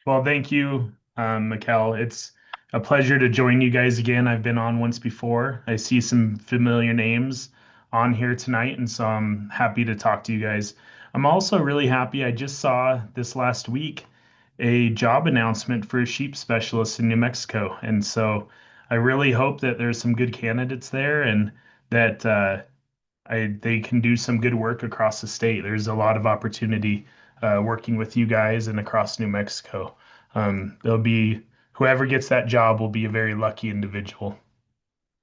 Well, thank you, Mikkel. It's a pleasure to join you guys again. I've been on once before. I see some familiar names on here tonight, and so I'm happy to talk to you guys. I'm also really happy. I just saw this last week a job announcement for a sheep specialist in New Mexico, and so I really hope that there's some good candidates there and that they can do some good work across the state. There's a lot of opportunity working with you guys and across New Mexico. There'll be whoever gets that job will be a very lucky individual.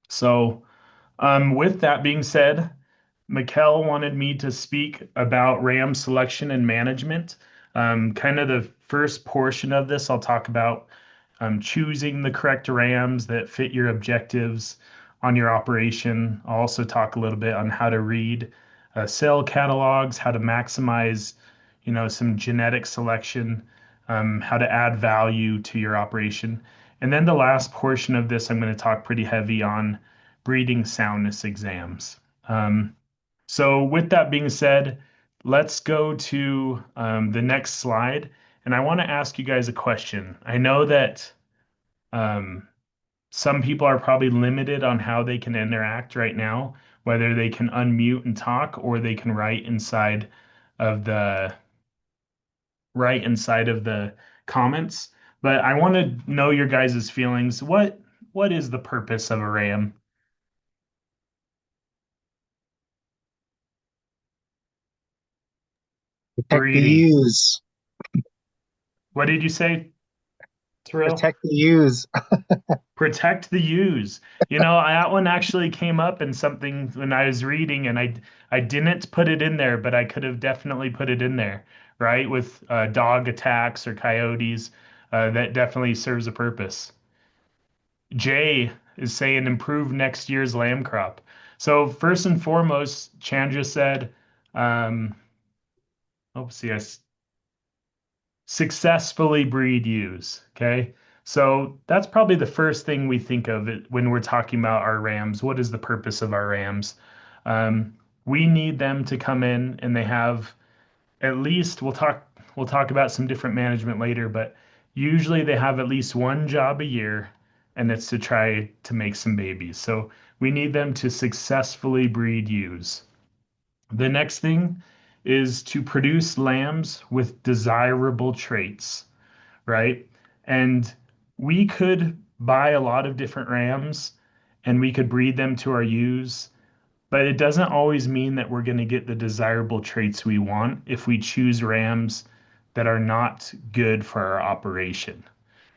So, with that being said, Mikkel wanted me to speak about RAM selection and management. Kind of the first portion of this, I'll talk about choosing the correct RAMs that fit your objectives on your operation. I'll also talk a little bit on how to read sale catalogs, how to maximize, some genetic selection, how to add value to your operation. And then the last portion of this, I'm going to talk pretty heavy on breeding soundness exams. So with that being said, let's go to the next slide. And I want to ask you guys a question. I know that um, some people are probably limited on how they can interact right now, whether they can unmute and talk or they can of the write inside of the comments. But I want to know your guys' feelings. What is the purpose of a RAM Protect the breeding? ewes. What did you say, Terrell? Protect the ewes. Protect the ewes. That one actually came up in something when I was reading, and I didn't put it in there, but I could have definitely put it in there, right? With dog attacks or coyotes, that definitely serves a purpose. Jay is saying improve next year's lamb crop. So first and foremost, Chandra said, um, oops, yes, successfully breed ewes. Okay. So that's probably the first thing we think of it when we're talking about our rams. What is the purpose of our rams? Um, we need them to come in and they have at least we'll talk about some different management later, but usually they have at least one job a year and it's to try to make some babies. So we need them to successfully breed ewes. The next thing is to produce lambs with desirable traits, right? And we could buy a lot of different rams and we could breed them to our ewes, but it doesn't always mean that we're going to get the desirable traits we want if we choose rams that are not good for our operation,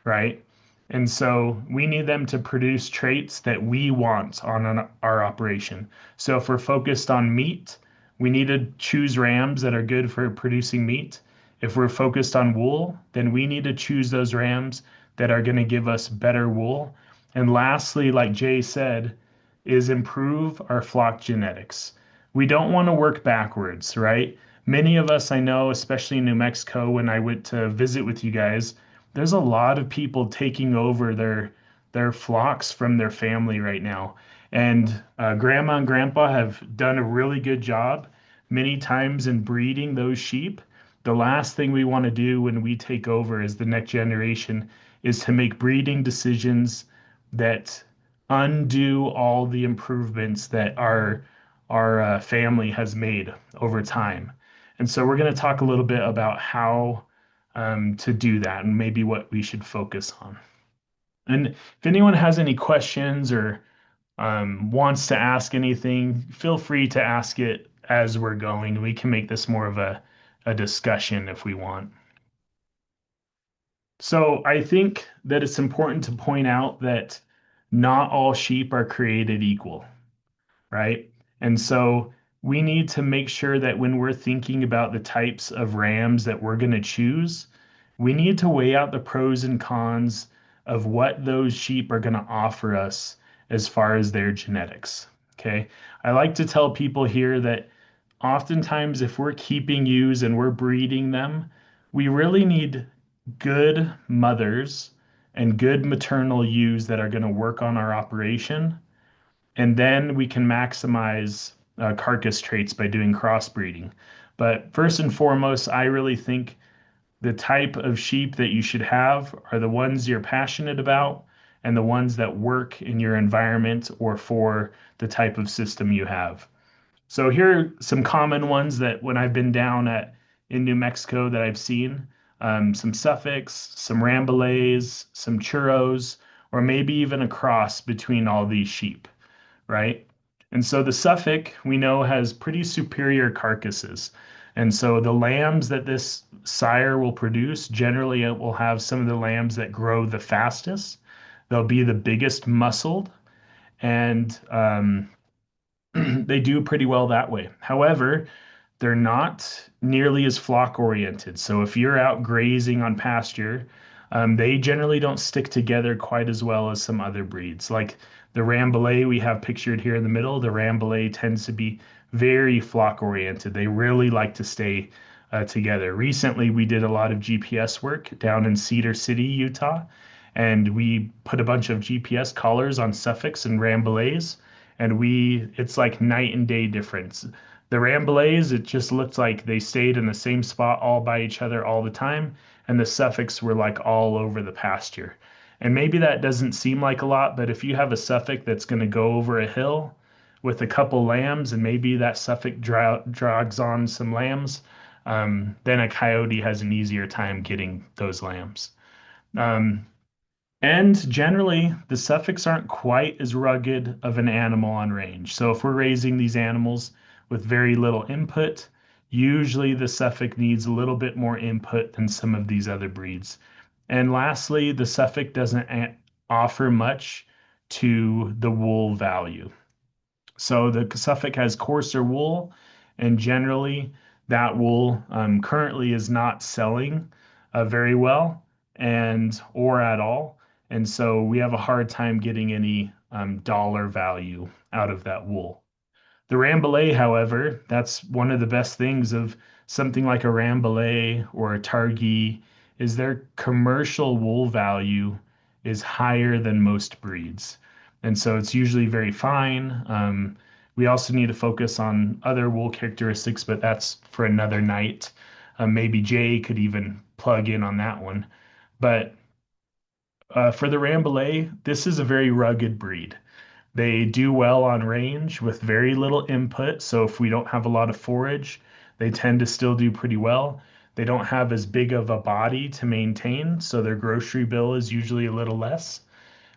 right? And so we need them to produce traits that we want on our operation. So if we're focused on meat, we need to choose rams that are good for producing meat. If we're focused on wool, then we need to choose those rams that are going to give us better wool. And lastly, like Jay said, is improve our flock genetics. We don't want to work backwards, right? Many of us I know, especially in New Mexico, when I went to visit with you guys, there's a lot of people taking over their flocks from their family right now. And grandma and grandpa have done a really good job many times in breeding those sheep. The last thing we want to do when we take over as the next generation is to make breeding decisions that undo all the improvements that our family has made over time. And so we're going to talk a little bit about how to do that and maybe what we should focus on. And if anyone has any questions or wants to ask anything, feel free to ask it as we're going. We can make this more of a discussion if we want. So I think that it's important to point out that not all sheep are created equal, right? And so we need to make sure that when we're thinking about the types of rams that we're going to choose, we need to weigh out the pros and cons of what those sheep are going to offer us as far as their genetics. Okay. I like to tell people here that oftentimes, if we're keeping ewes and we're breeding them, we really need good mothers and good maternal ewes that are going to work on our operation, and then we can maximize carcass traits by doing crossbreeding. But first and foremost, I really think the type of sheep that you should have are the ones you're passionate about and the ones that work in your environment or for the type of system you have. So here are some common ones that when I've been down at in New Mexico that I've seen, some Suffolks, some Rambouillets, some Churros, or maybe even a cross between all these sheep, right? And so the Suffolk we know has pretty superior carcasses. And so the lambs that this sire will produce, generally it will have some of the lambs that grow the fastest. They'll be the biggest muscled, and they do pretty well that way. However, they're not nearly as flock oriented. So if you're out grazing on pasture, they generally don't stick together quite as well as some other breeds. Like the Rambouillet we have pictured here in the middle, the Rambouillet tends to be very flock oriented. They really like to stay together. Recently, we did a lot of GPS work down in Cedar City, Utah, and we put a bunch of GPS collars on Suffolks and Rambouillets, and it's like night and day difference. The Rambouillets, it just looked like they stayed in the same spot all by each other all the time, and the Suffolks were like all over the pasture. And maybe that doesn't seem like a lot, but if you have a Suffolk that's going to go over a hill with a couple lambs, and maybe that Suffolk drags on some lambs, then a coyote has an easier time getting those lambs. Um, and generally, the Suffolks aren't quite as rugged of an animal on range. So if we're raising these animals with very little input, usually the Suffolk needs a little bit more input than some of these other breeds. And lastly, the Suffolk doesn't offer much to the wool value. So the Suffolk has coarser wool, and generally that wool currently is not selling very well and or at all. And so we have a hard time getting any dollar value out of that wool. The Rambouillet, however, that's one of the best things of something like a Rambouillet or a Targhee is their commercial wool value is higher than most breeds. And so it's usually very fine. We also need to focus on other wool characteristics, but that's for another night. Maybe Jay could even plug in on that one. But for the Rambouillet, this is a very rugged breed. They do well on range with very little input. So if we don't have a lot of forage, they tend to still do pretty well. They don't have as big of a body to maintain, so their grocery bill is usually a little less.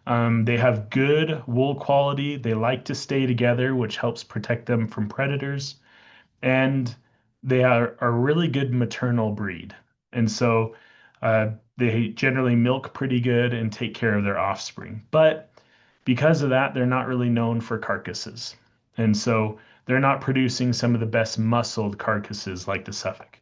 They have good wool quality. They like to stay together, which helps protect them from predators. And they are a really good maternal breed. And so they generally milk pretty good and take care of their offspring. But because of that, they're not really known for carcasses. And so they're not producing some of the best muscled carcasses like the Suffolk.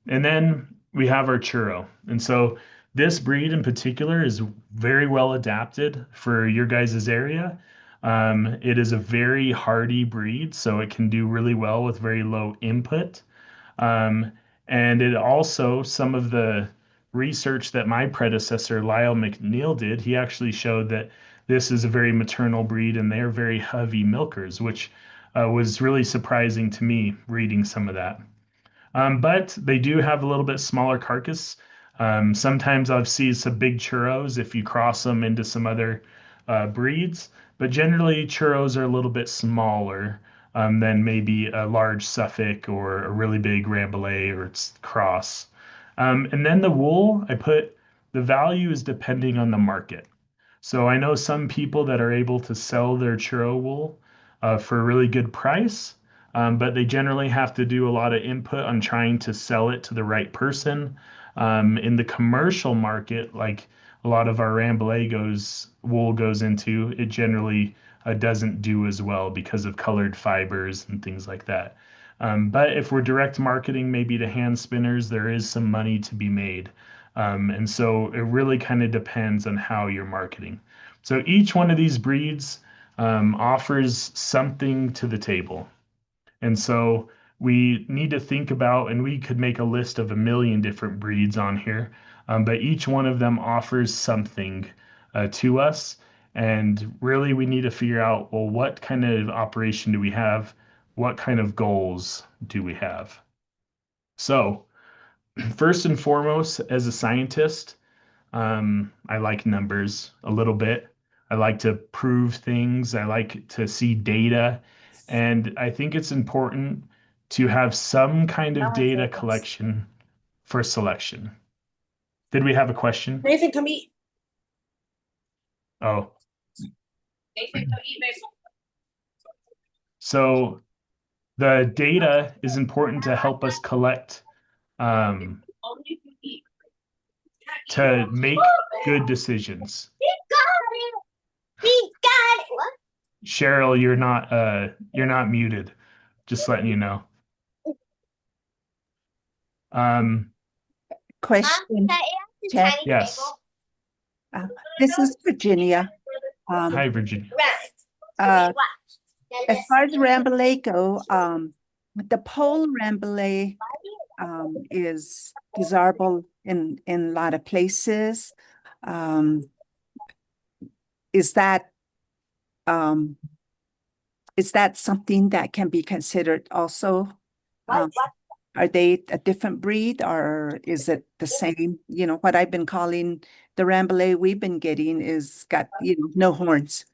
And then we have our churro. And so this breed in particular is very well adapted for your guys' area. It is a very hardy breed, so it can do really well with very low input. Um, and it also, some of the research that my predecessor, Lyle McNeil, did, he actually showed that this is a very maternal breed and they're very heavy milkers, which was really surprising to me reading some of that. But they do have a little bit smaller carcass. Sometimes I've seen some big churros if you cross them into some other breeds, but generally churros are a little bit smaller than maybe a large Suffolk or a really big Rambouillet or cross. And then the wool, the value is depending on the market. So I know some people that are able to sell their churro wool for a really good price, but they generally have to do a lot of input on trying to sell it to the right person. In the commercial market, like a lot of our Rambouillet wool goes into, it generally doesn't do as well because of colored fibers and things like that. But if we're direct marketing, maybe to hand spinners, there is some money to be made. And so it really kind of depends on how you're marketing. So each one of these breeds offers something to the table. And so we need to think about, and we could make a list of a million different breeds on here, but each one of them offers something to us. And really, we need to figure out, well, what kind of operation do we have? What kind of goals do we have? So, First and foremost, as a scientist, I like numbers a little bit. I like to prove things. I like to see data. And I think it's important to have some kind of data collection for selection. Did we have a question? Nathan, come eat. Oh, Nathan, come eat, Nathan. so the data is important to help us collect, um, Only if you eat. to make good decisions. He got it. He got it. What? Cheryl, you're not muted. Just letting you know. Um, Question, Ted. yes. This is Virginia. Hi, Virginia. Uh, as far as Ramblay go, the pole Ramblay is desirable in a lot of places. Um, is that um, is that something that can be considered also? Are they a different breed or is it the same? You know, what I've been calling the Rambouillet we've been getting is got, no horns.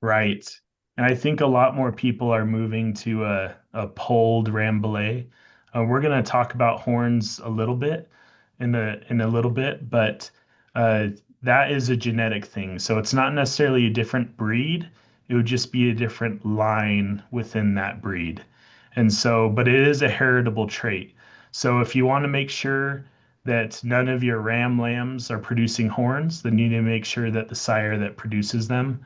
Right. And I think a lot more people are moving to a polled Rambouillet. We're going to talk about horns a little bit in a little bit, but uh, that is a genetic thing. So it's not necessarily a different breed. It would just be a different line within that breed. And so, but it is a heritable trait. So if you want to make sure that none of your ram lambs are producing horns, then you need to make sure that the sire that produces them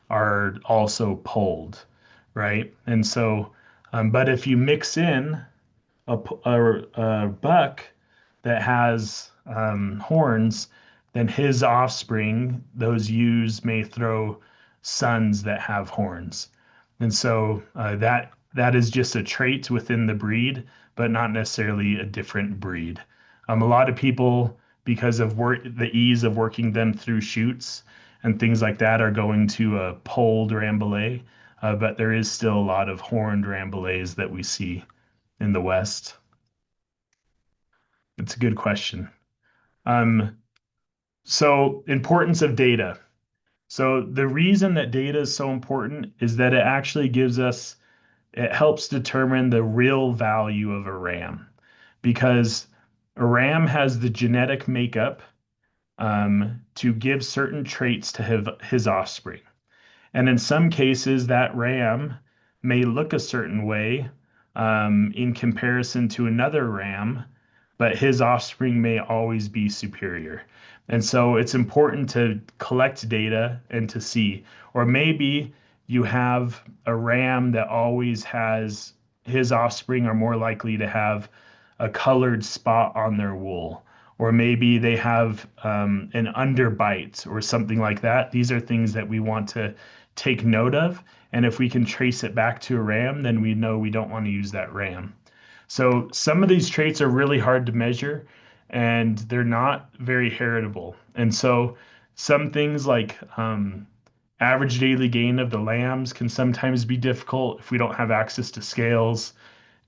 are also polled, right? And so, but if you mix in a buck that has horns, then his offspring, those ewes, may throw sons that have horns. And so that is just a trait within the breed, but not necessarily a different breed. A lot of people, because of the ease of working them through chutes and things like that, are going to a polled Rambouillet, but there is still a lot of horned Rambouillets that we see in the West. It's a good question. Um, so importance of data. So the reason that data is so important is that it actually it helps determine the real value of a ram because a ram has the genetic makeup to give certain traits to his offspring. And in some cases, that ram may look a certain way in comparison to another ram, but his offspring may always be superior. And so it's important to collect data and to see. Or maybe you have a ram that always has his offspring are more likely to have a colored spot on their wool. Or maybe they have an underbite or something like that. These are things that we want to take note of. And if we can trace it back to a ram, then we know we don't want to use that ram. So some of these traits are really hard to measure and they're not very heritable. And so some things like average daily gain of the lambs can sometimes be difficult if we don't have access to scales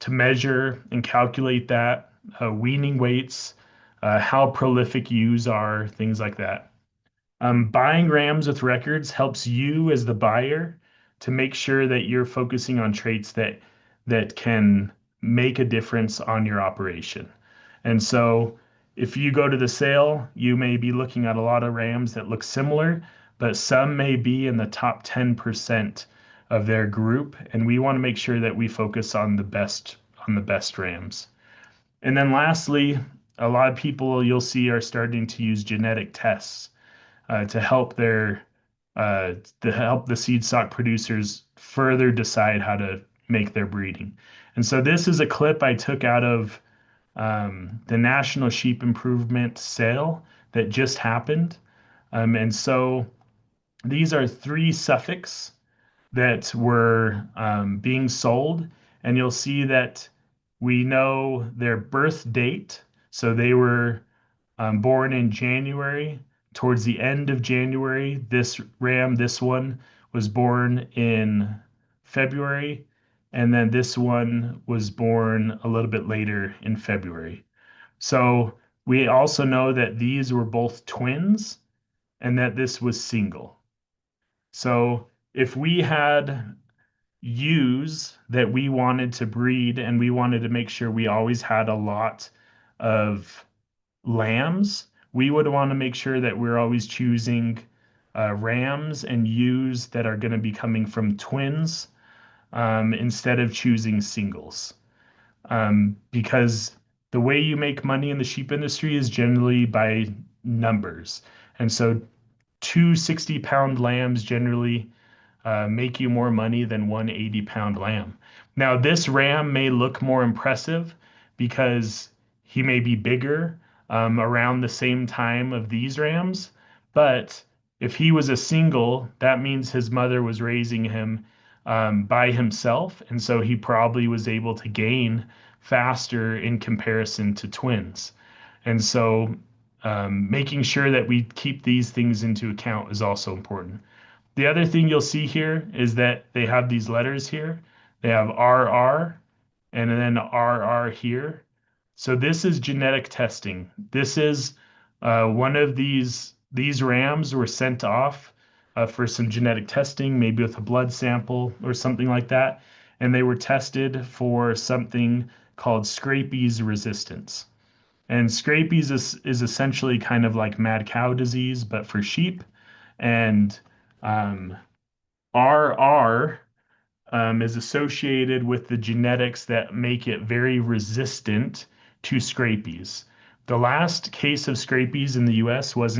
to measure and calculate that, weaning weights, how prolific ewes are, things like that. Buying rams with records helps you as the buyer to make sure that you're focusing on traits that can make a difference on your operation. And so if you go to the sale, you may be looking at a lot of rams that look similar, but some may be in the top 10% of their group. And we want to make sure that we focus on the best rams. And then lastly, a lot of people you'll see are starting to use genetic tests to help to help the seed stock producers further decide how to make their breeding. And so this is a clip I took out of the National Sheep Improvement sale that just happened. And so these are three Suffolks that were being sold, and you'll see that we know their birth date. So they were born in January, towards the end of January. This one, was born in February, and then this one was born a little bit later in February. So we also know that these were both twins and that this was single. So if we had ewes that we wanted to breed and we wanted to make sure we always had a lot of lambs, we would want to make sure that we're always choosing rams and ewes that are going to be coming from twins instead of choosing singles. Because the way you make money in the sheep industry is generally by numbers. And so two 60-pound lambs generally make you more money than one 80-pound lamb. Now, this ram may look more impressive because he may be bigger around the same time of these rams, but if he was a single, that means his mother was raising him by himself, and so he probably was able to gain faster in comparison to twins. And so, making sure that we keep these things into account is also important. The other thing you'll see here is that they have these letters here. They have RR and then RR here. So this is genetic testing. This is one of these rams were sent off for some genetic testing, maybe with a blood sample or something like that. And they were tested for something called scabies resistance. And scabies is essentially kind of like mad cow disease, but for sheep. And um, RR is associated with the genetics that make it very resistant to scabies. The last case of scabies in the U.S. was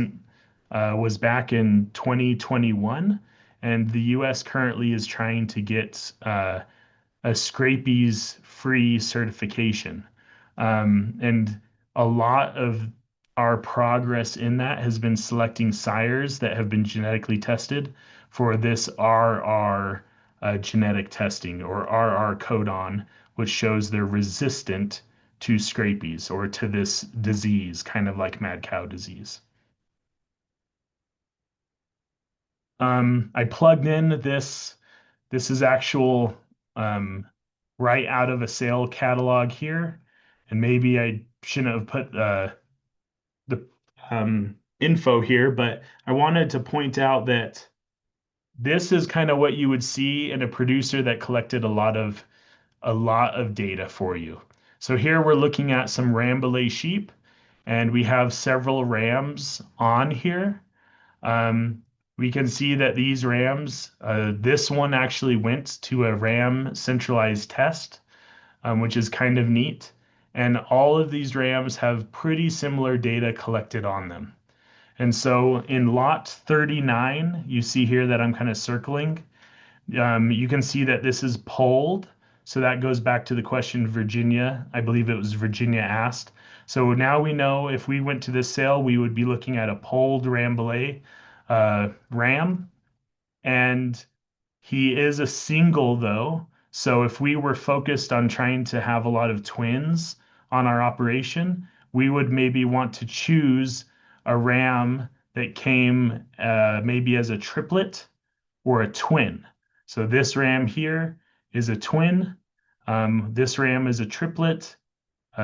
back in 2021, and the U.S. currently is trying to get a scabies free certification. And a lot of our progress in that has been selecting sires that have been genetically tested for this RR genetic testing or RR codon, which shows they're resistant to scabies or to this disease, kind of like mad cow disease. I plugged in this. This is actual um, right out of a sale catalog here. And maybe I shouldn't have put the info here, but I wanted to point out that this is kind of what you would see in a producer that collected a lot of data for you. So here we're looking at some Rambouillet sheep, and we have several rams on here. Um, we can see that these rams, this one actually went to a ram centralized test, which is kind of neat. And all of these rams have pretty similar data collected on them. And so in lot 39, you see here that I'm kind of circling. You can see that this is polled. So that goes back to the question Virginia, I believe it was Virginia asked. So now we know if we went to this sale, we would be looking at a polled Rambouillet ram. And he is a single though. So if we were focused on trying to have a lot of twins on our operation, we would maybe want to choose a ram that came maybe as a triplet or a twin. So this ram here is a twin. This ram is a triplet.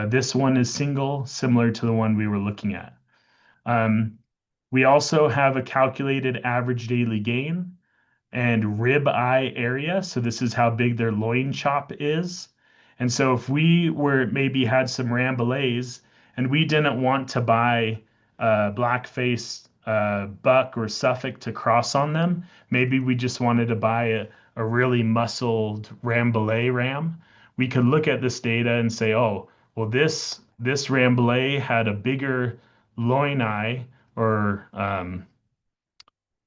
This one is single, similar to the one we were looking at. Um, we also have a calculated average daily gain and rib eye area. So this is how big their loin chop is. And so if we were maybe had some Rambouillets and we didn't want to buy blackface buck or Suffolk to cross on them, maybe we just wanted to buy a really muscled Rambouillet ram, we could look at this data and say, oh, well, this Rambouillet had a bigger loin eye or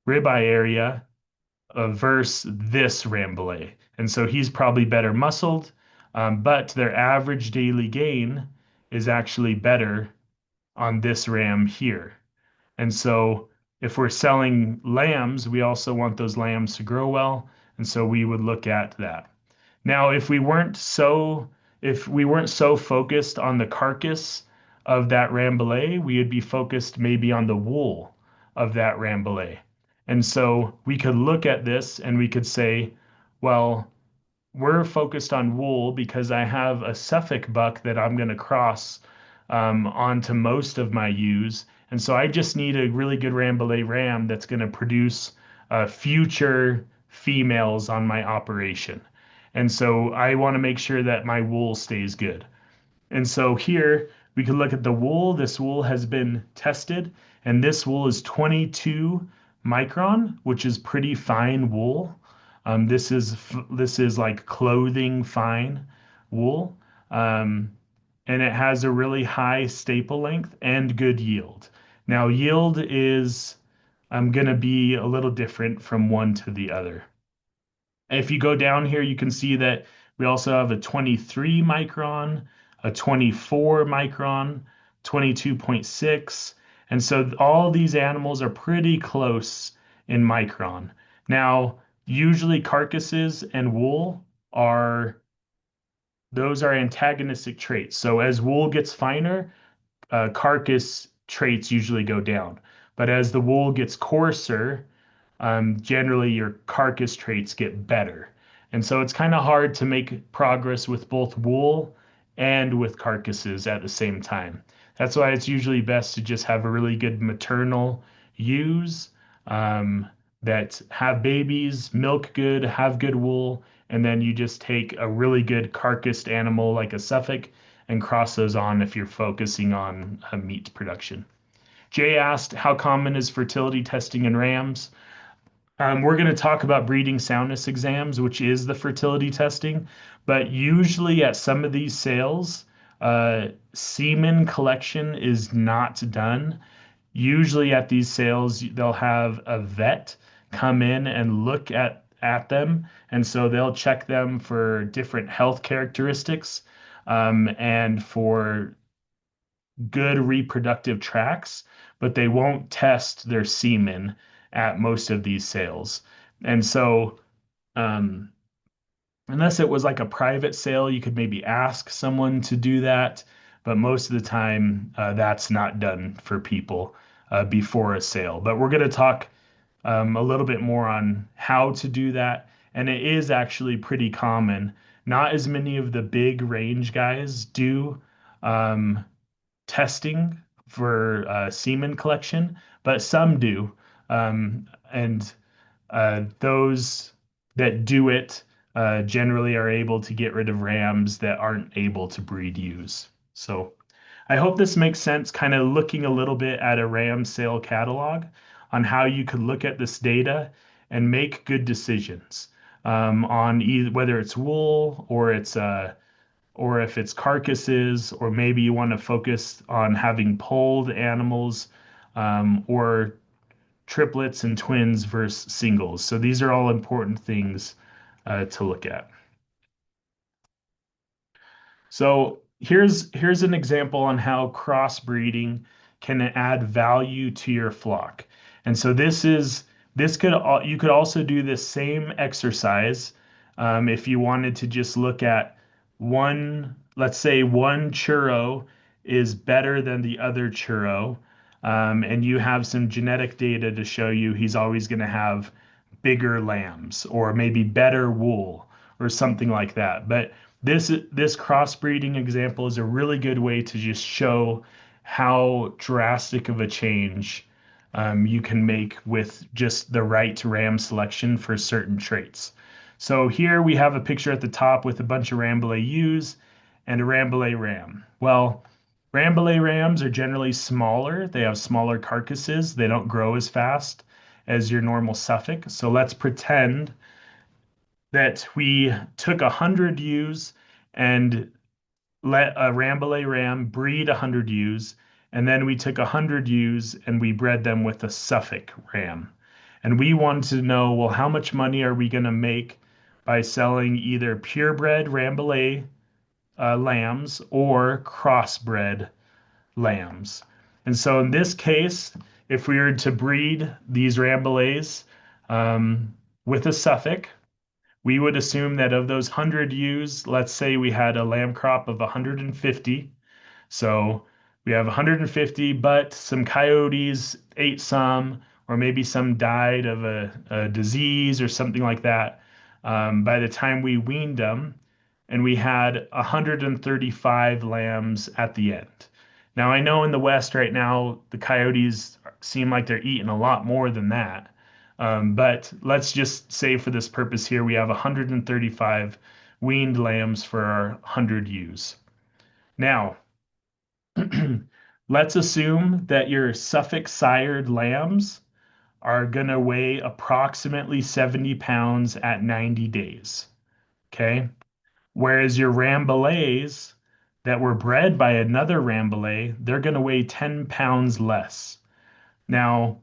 rib eye area versus this Rambouillet. And so he's probably better muscled, but their average daily gain is actually better on this ram here. And so if we're selling lambs, we also want those lambs to grow well. And so we would look at that. Now, if we weren't so focused on the carcass of that Rambouillet, we would be focused maybe on the wool of that Rambouillet. And so we could look at this and we could say, well, we're focused on wool because I have a Suffolk buck that I'm going to cross onto most of my ewes. And so I just need a really good Rambouillet ram that's going to produce future females on my operation. And so I want to make sure that my wool stays good. And so here we can look at the wool. This wool has been tested, and this wool is 22 micron, which is pretty fine wool. This is like clothing fine wool, um, and it has a really high staple length and good yield. Now, yield is going to be a little different from one to the other. If you go down here, you can see that we also have a 23 micron, a 24 micron, 22.6. And so all these animals are pretty close in micron. Now, usually carcasses and wool are, those are antagonistic traits. So as wool gets finer, carcass traits usually go down. But as the wool gets coarser, generally your carcass traits get better. And so it's kind of hard to make progress with both wool and with carcasses at the same time. That's why it's usually best to just have a really good maternal ewes um, that have babies, milk good, have good wool, and then you just take a really good carcassed animal like a Suffolk and cross those on if you're focusing on meat production. Jay asked, how common is fertility testing in rams? We're going to talk about breeding soundness exams, which is the fertility testing, but usually at some of these sales, semen collection is not done. Usually at these sales, they'll have a vet come in and look at them, and so they'll check them for different health characteristics and for good reproductive tracts, but they won't test their semen at most of these sales. And so, um, unless it was like a private sale, you could maybe ask someone to do that. But most of the time, that's not done for people before a sale. But we're going to talk a little bit more on how to do that. And it is actually pretty common. Not as many of the big range guys do. Um, Testing for semen collection, but some do. And those that do it generally are able to get rid of rams that aren't able to breed ewes. So I hope this makes sense, kind of looking a little bit at a ram sale catalog on how you could look at this data and make good decisions on either whether it's wool or if it's carcasses, or maybe you want to focus on having polled animals, or triplets and twins versus singles. So these are all important things to look at. So here's an example on how crossbreeding can add value to your flock. And so you could also do this same exercise if you wanted to just look at let's say one churro is better than the other churro, and you have some genetic data to show you he's always going to have bigger lambs or maybe better wool or something like that. But this crossbreeding example is a really good way to just show how drastic of a change you can make with just the right ram selection for certain traits. So here we have a picture at the top with a bunch of Rambouillet ewes and a Rambouillet ram. Well, Rambouillet rams are generally smaller. They have smaller carcasses. They don't grow as fast as your normal Suffolk. So let's pretend that we took 100 ewes and let a Rambouillet ram breed 100 ewes, and then we took 100 ewes and we bred them with a Suffolk ram. And we wanted to know, well, how much money are we going to make by selling either purebred Rambouillet lambs or crossbred lambs? And so in this case, if we were to breed these Rambouillets with a Suffolk, we would assume that of those 100 ewes, let's say we had a lamb crop of 150. So we have 150, but some coyotes ate some, or maybe some died of a disease or something like that. By the time we weaned them, and we had 135 lambs at the end. Now, I know in the West right now, the coyotes seem like they're eating a lot more than that. But let's just say for this purpose here, we have 135 weaned lambs for our 100 ewes. Now, let's assume that your Suffolk sired lambs are going to weigh approximately 70 pounds at 90 days. Okay. Whereas your Rambouillets that were bred by another Rambouillet, they're going to weigh 10 pounds less. Now,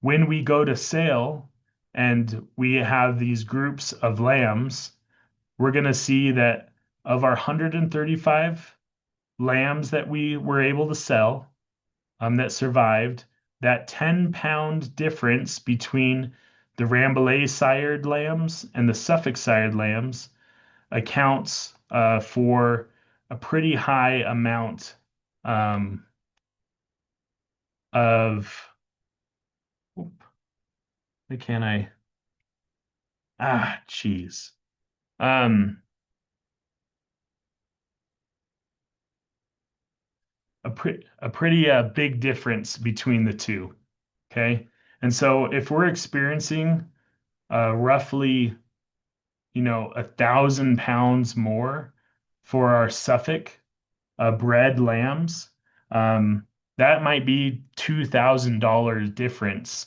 when we go to sale and we have these groups of lambs, we're going to see that of our 135 lambs that we were able to sell, that survived, that 10-pound difference between the Rambouillet sired lambs and the Suffolk sired lambs accounts for a pretty high amount um, of. Why can't I? Geez. Um, a pretty big difference between the two. Okay. And so if we're experiencing roughly, 1,000 pounds more for our Suffolk bred lambs, um, that might be $2,000 difference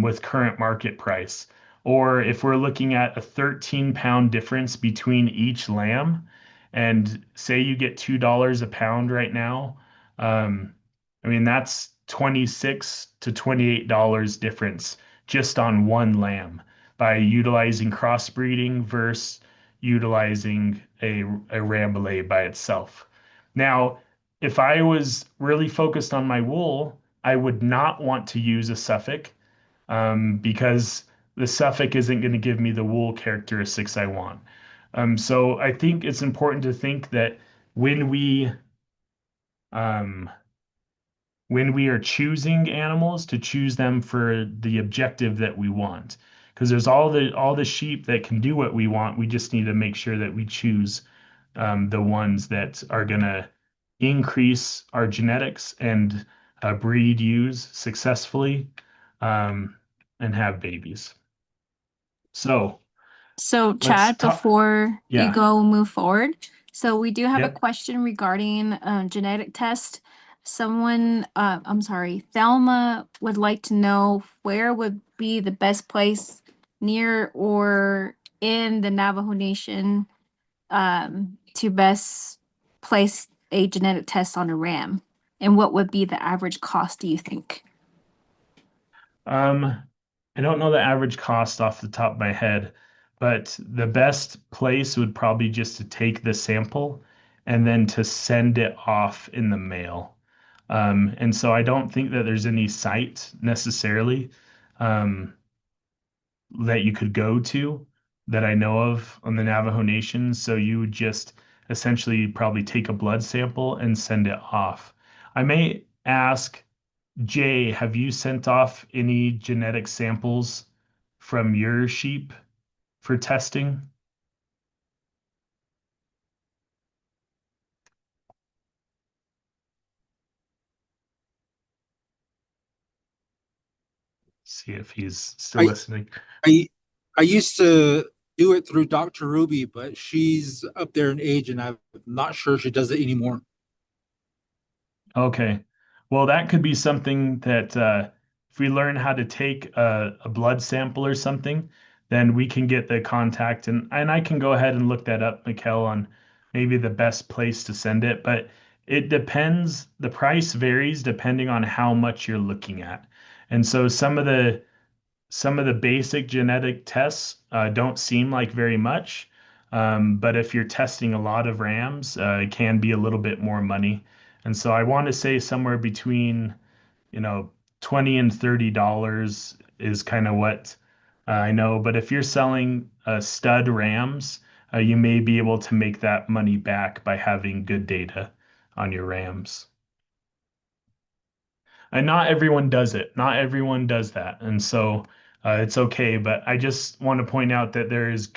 with current market price. Or if we're looking at a 13-pound difference between each lamb, and say you get $2 a pound right now, um, I mean, that's 26 to $28 difference just on one lamb by utilizing crossbreeding versus utilizing a Rambouillet by itself. Now, if I was really focused on my wool, I would not want to use a Suffolk because the Suffolk isn't going to give me the wool characteristics I want. So I think it's important to think that when we um, when we are choosing animals, to choose them for the objective that we want, because there's all the sheep that can do what we want. We just need to make sure that we choose the ones that are going to increase our genetics and breed ewes successfully um, and have babies. So So, let's Chad, talk. before you Yeah. go move forward, so we do have a Yep. question regarding genetic test. Someone, I'm sorry, Thelma would like to know where would be the best place near or in the Navajo Nation to best place a genetic test on a ram, and what would be the average cost, do you think? Um, I don't know the average cost off the top of my head, but the best place would probably just to take the sample and then to send it off in the mail. And so I don't think that there's any site necessarily um, that you could go to that I know of on the Navajo Nation. So you would just essentially probably take a blood sample and send it off. I may ask Jay, have you sent off any genetic samples from your sheep for testing? See if he's still I listening. I I used to do it through Dr. Ruby, but she's up there in age, and I'm not sure she does it anymore. Okay. Well, that could be something that if we learn how to take a blood sample or something, then we can get the contact and I can go ahead and look that up, Mikkel, on maybe the best place to send it. But it depends, the price varies depending on how much you're looking at. And so some of the basic genetic tests don't seem like very much. But if you're testing a lot of rams, it can be a little bit more money. And so I want to say somewhere between, you know, 20 and $30 is kind of what I know. But if you're selling stud rams, you may be able to make that money back by having good data on your rams. And not everyone does it. Not everyone does that. And so it's okay. But I just want to point out that there is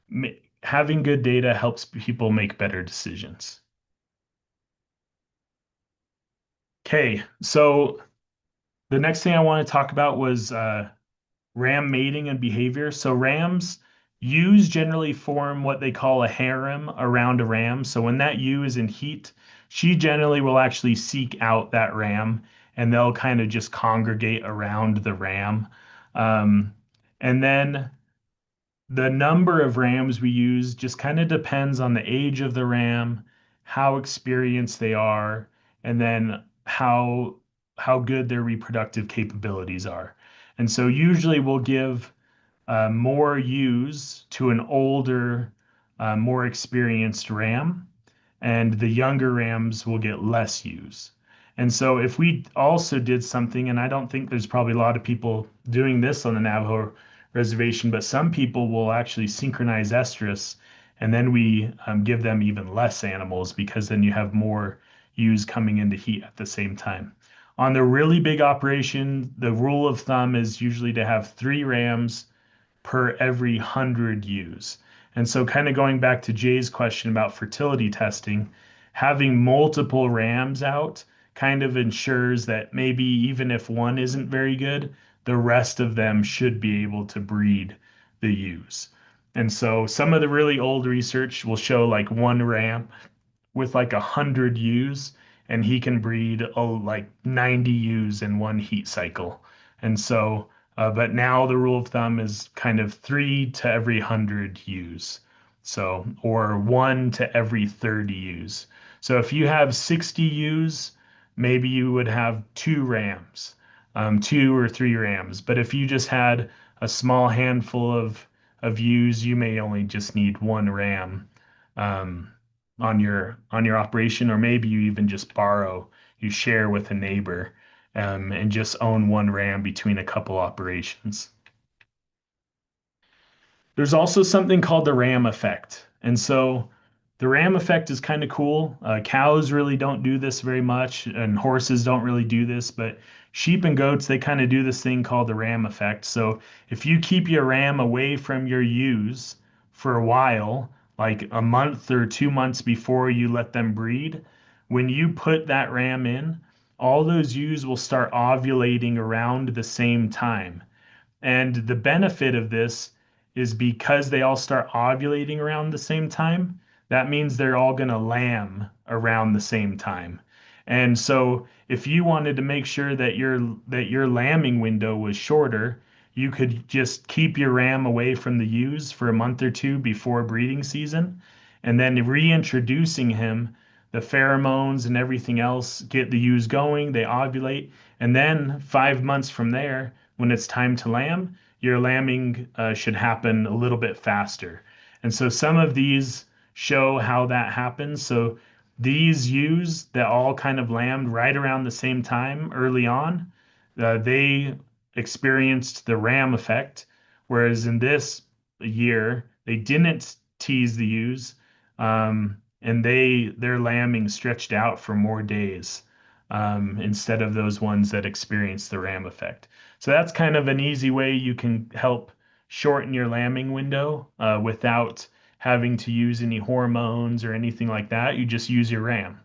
ma- having good data helps people make better decisions. Okay, so the next thing I want to talk about was ram mating and behavior. So rams ewes generally form what they call a harem around a ram. So when that ewe is in heat, she generally will actually seek out that ram and they'll kind of just congregate around the ram. Um, and then the number of rams we use just kind of depends on the age of the ram, how experienced they are, and then how good their reproductive capabilities are. And so usually we'll give more ewes to an older, more experienced ram, and the younger rams will get less ewes. And so if we also did something, and I don't think there's probably a lot of people doing this on the Navajo reservation, but some people will actually synchronize estrus, and then we give them even less animals because then you have more ewes coming into heat at the same time. On the really big operation, the rule of thumb is usually to have 3 rams per every 100 ewes. And so, kind of going back to Jay's question about fertility testing, having multiple rams out kind of ensures that maybe even if one isn't very good, the rest of them should be able to breed the ewes. And so, some of the really old research will show like one ram with like 100 ewes, and he can breed like 90 ewes in one heat cycle. And so, but now the rule of thumb is kind of 3 to every 100 ewes. So, or 1 to every 30 ewes. So if you have 60 ewes, maybe you would have 2 rams, 2 or 3 rams. But if you just had a small handful of ewes, you may only just need 1 ram. Um, on your operation, or maybe you even just borrow, you share with a neighbor, and just own 1 ram between a couple operations. There's also something called the ram effect. And so the ram effect is kind of cool. Cows really don't do this very much, and horses don't really do this, but sheep and goats, they kind of do this thing called the ram effect. So if you keep your ram away from your ewes for a while, like a month or 2 months before you let them breed, when you put that ram in, all those ewes will start ovulating around the same time. And the benefit of this is because they all start ovulating around the same time, that means they're all going to lamb around the same time. And so if you wanted to make sure that your lambing window was shorter, you could just keep your ram away from the ewes for a month or two before breeding season, and then reintroducing him, the pheromones and everything else get the ewes going, they ovulate, and then 5 months from there, when it's time to lamb, your lambing should happen a little bit faster. And so some of these show how that happens. So these ewes that all kind of lambed right around the same time early on, they experienced the ram effect, whereas in this year they didn't tease the ewes, and their lambing stretched out for more days, instead of those ones that experienced the ram effect. So that's kind of an easy way you can help shorten your lambing window without having to use any hormones or anything like that. You just use your ram,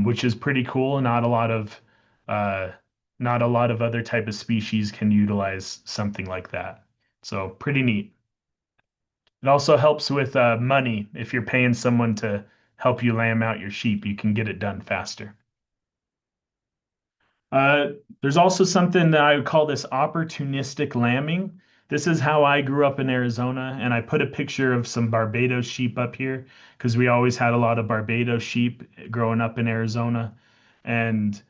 which is pretty cool. Uh, not a lot of other type of species can utilize something like that. So pretty neat. It also helps with money. If you're paying someone to help you lamb out your sheep, you can get it done faster. Uh, there's also something that I would call this opportunistic lambing. This is how I grew up in Arizona, and I put a picture of some Barbados sheep up here because we always had a lot of Barbados sheep growing up in Arizona. And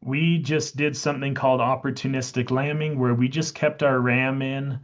we just did something called opportunistic lambing, where we just kept our ram in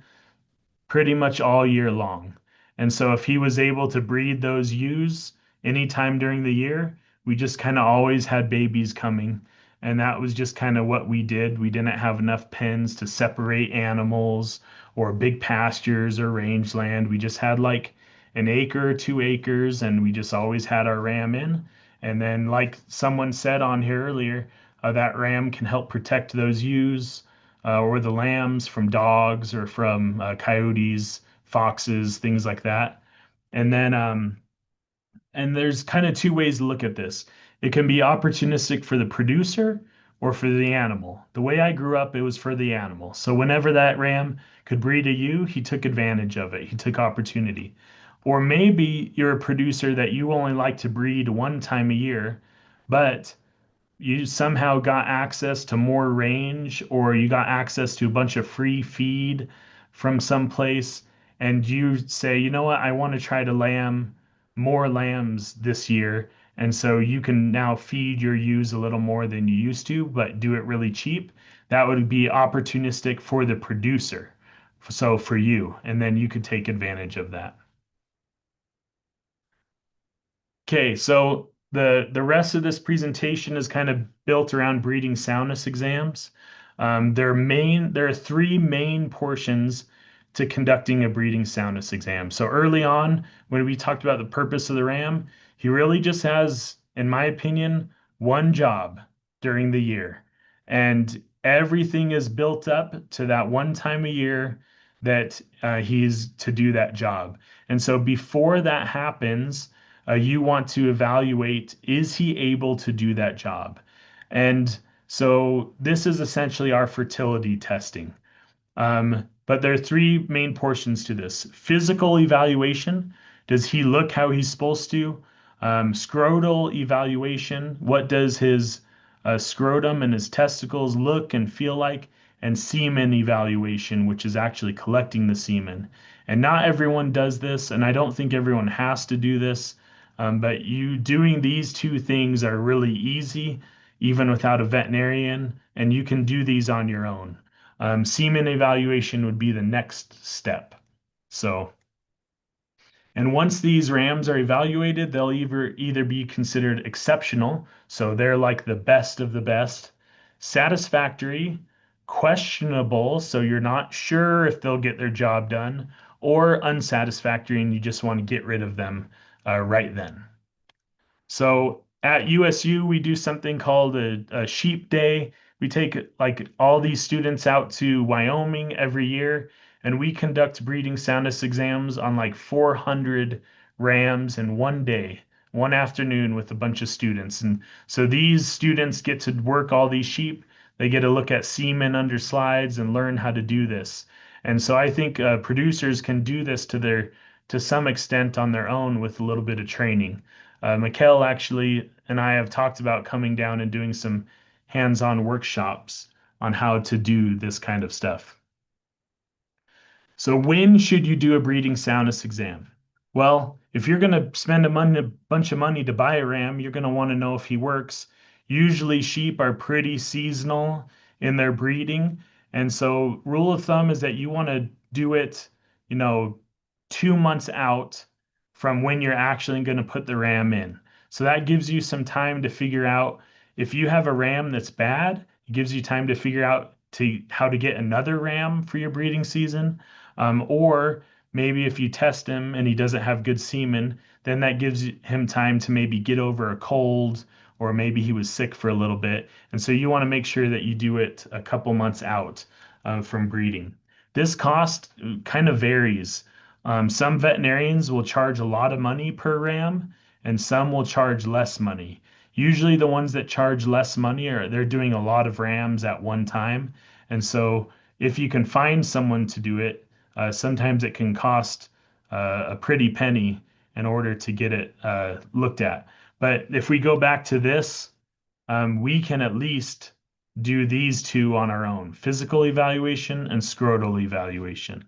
pretty much all year long. And so if he was able to breed those ewes anytime during the year, we just kind of always had babies coming. And that was just kind of what we did. We didn't have enough pens to separate animals or big pastures or rangeland. We just had like an acre or 2 acres, and we just always had our ram in. And then, like someone said on here earlier, that ram can help protect those ewes or the lambs from dogs or from coyotes, foxes, things like that. And then, and there's kind of 2 ways to look at this. It can be opportunistic for the producer, or for the animal. The way I grew up, it was for the animal. So whenever that ram could breed a ewe, he took advantage of it. He took opportunity. Or maybe you're a producer that you only like to breed one time a year, but you somehow got access to more range, or you got access to a bunch of free feed from someplace, and you say, you know what, I want to try to lamb more lambs this year. And so you can now feed your ewes a little more than you used to, but do it really cheap. That would be opportunistic for the producer. So for you, and then you could take advantage of that. Okay, so the rest of this presentation is kind of built around breeding soundness exams. There are three main portions to conducting a breeding soundness exam. So early on, when we talked about the purpose of the ram, he really just has, in my opinion, one job during the year. And everything is built up to that one time a year that he's to do that job. And so before that happens, you want to evaluate, is he able to do that job? And so this is essentially our fertility testing. But there are three main portions to this. Physical evaluation. Does he look how he's supposed to? Scrotal evaluation. What does his scrotum and his testicles look and feel like? And semen evaluation, which is actually collecting the semen. And not everyone does this, and I don't think everyone has to do this. But you doing these two things are really easy, even without a veterinarian, and you can do these on your own. Semen evaluation would be the next step. So, and once these rams are evaluated, they'll either be considered exceptional, so they're like the best of the best, satisfactory, questionable, so you're not sure if they'll get their job done, or unsatisfactory and you just want to get rid of them right then. So at USU, we do something called a sheep day. We take like all these students out to Wyoming every year, and we conduct breeding soundness exams on like 400 rams in one day, one afternoon with a bunch of students. And so these students get to work all these sheep. They get to look at semen under slides and learn how to do this. And so I think producers can do this to some extent on their own with a little bit of training. Mikkel actually and I have talked about coming down and doing some hands-on workshops on how to do this kind of stuff. So when should you do a breeding soundness exam? Well, if you're going to spend a bunch of money to buy a ram, you're going to want to know if he works. Usually sheep are pretty seasonal in their breeding. And so rule of thumb is that you want to do it, 2 months out from when you're actually going to put the ram in. So that gives you some time to figure out if you have a ram that's bad, it gives you time to figure out how to get another ram for your breeding season. Or maybe if you test him and he doesn't have good semen, then that gives him time to maybe get over a cold, or maybe he was sick for a little bit. And so you want to make sure that you do it a couple months out from breeding. This cost kind of varies. Some veterinarians will charge a lot of money per ram, and some will charge less money. Usually the ones that charge less money they're doing a lot of rams at one time. And so if you can find someone to do it, sometimes it can cost a pretty penny in order to get it looked at. But if we go back to this, we can at least do these two on our own: physical evaluation and scrotal evaluation.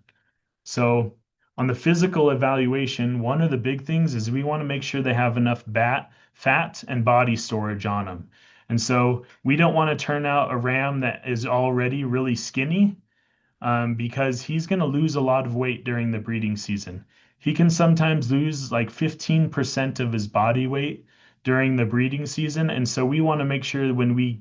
So on the physical evaluation, one of the big things is we want to make sure they have enough fat and body storage on them. And so we don't want to turn out a ram that is already really skinny, because he's going to lose a lot of weight during the breeding season. He can sometimes lose like 15% of his body weight during the breeding season. And so we want to make sure when we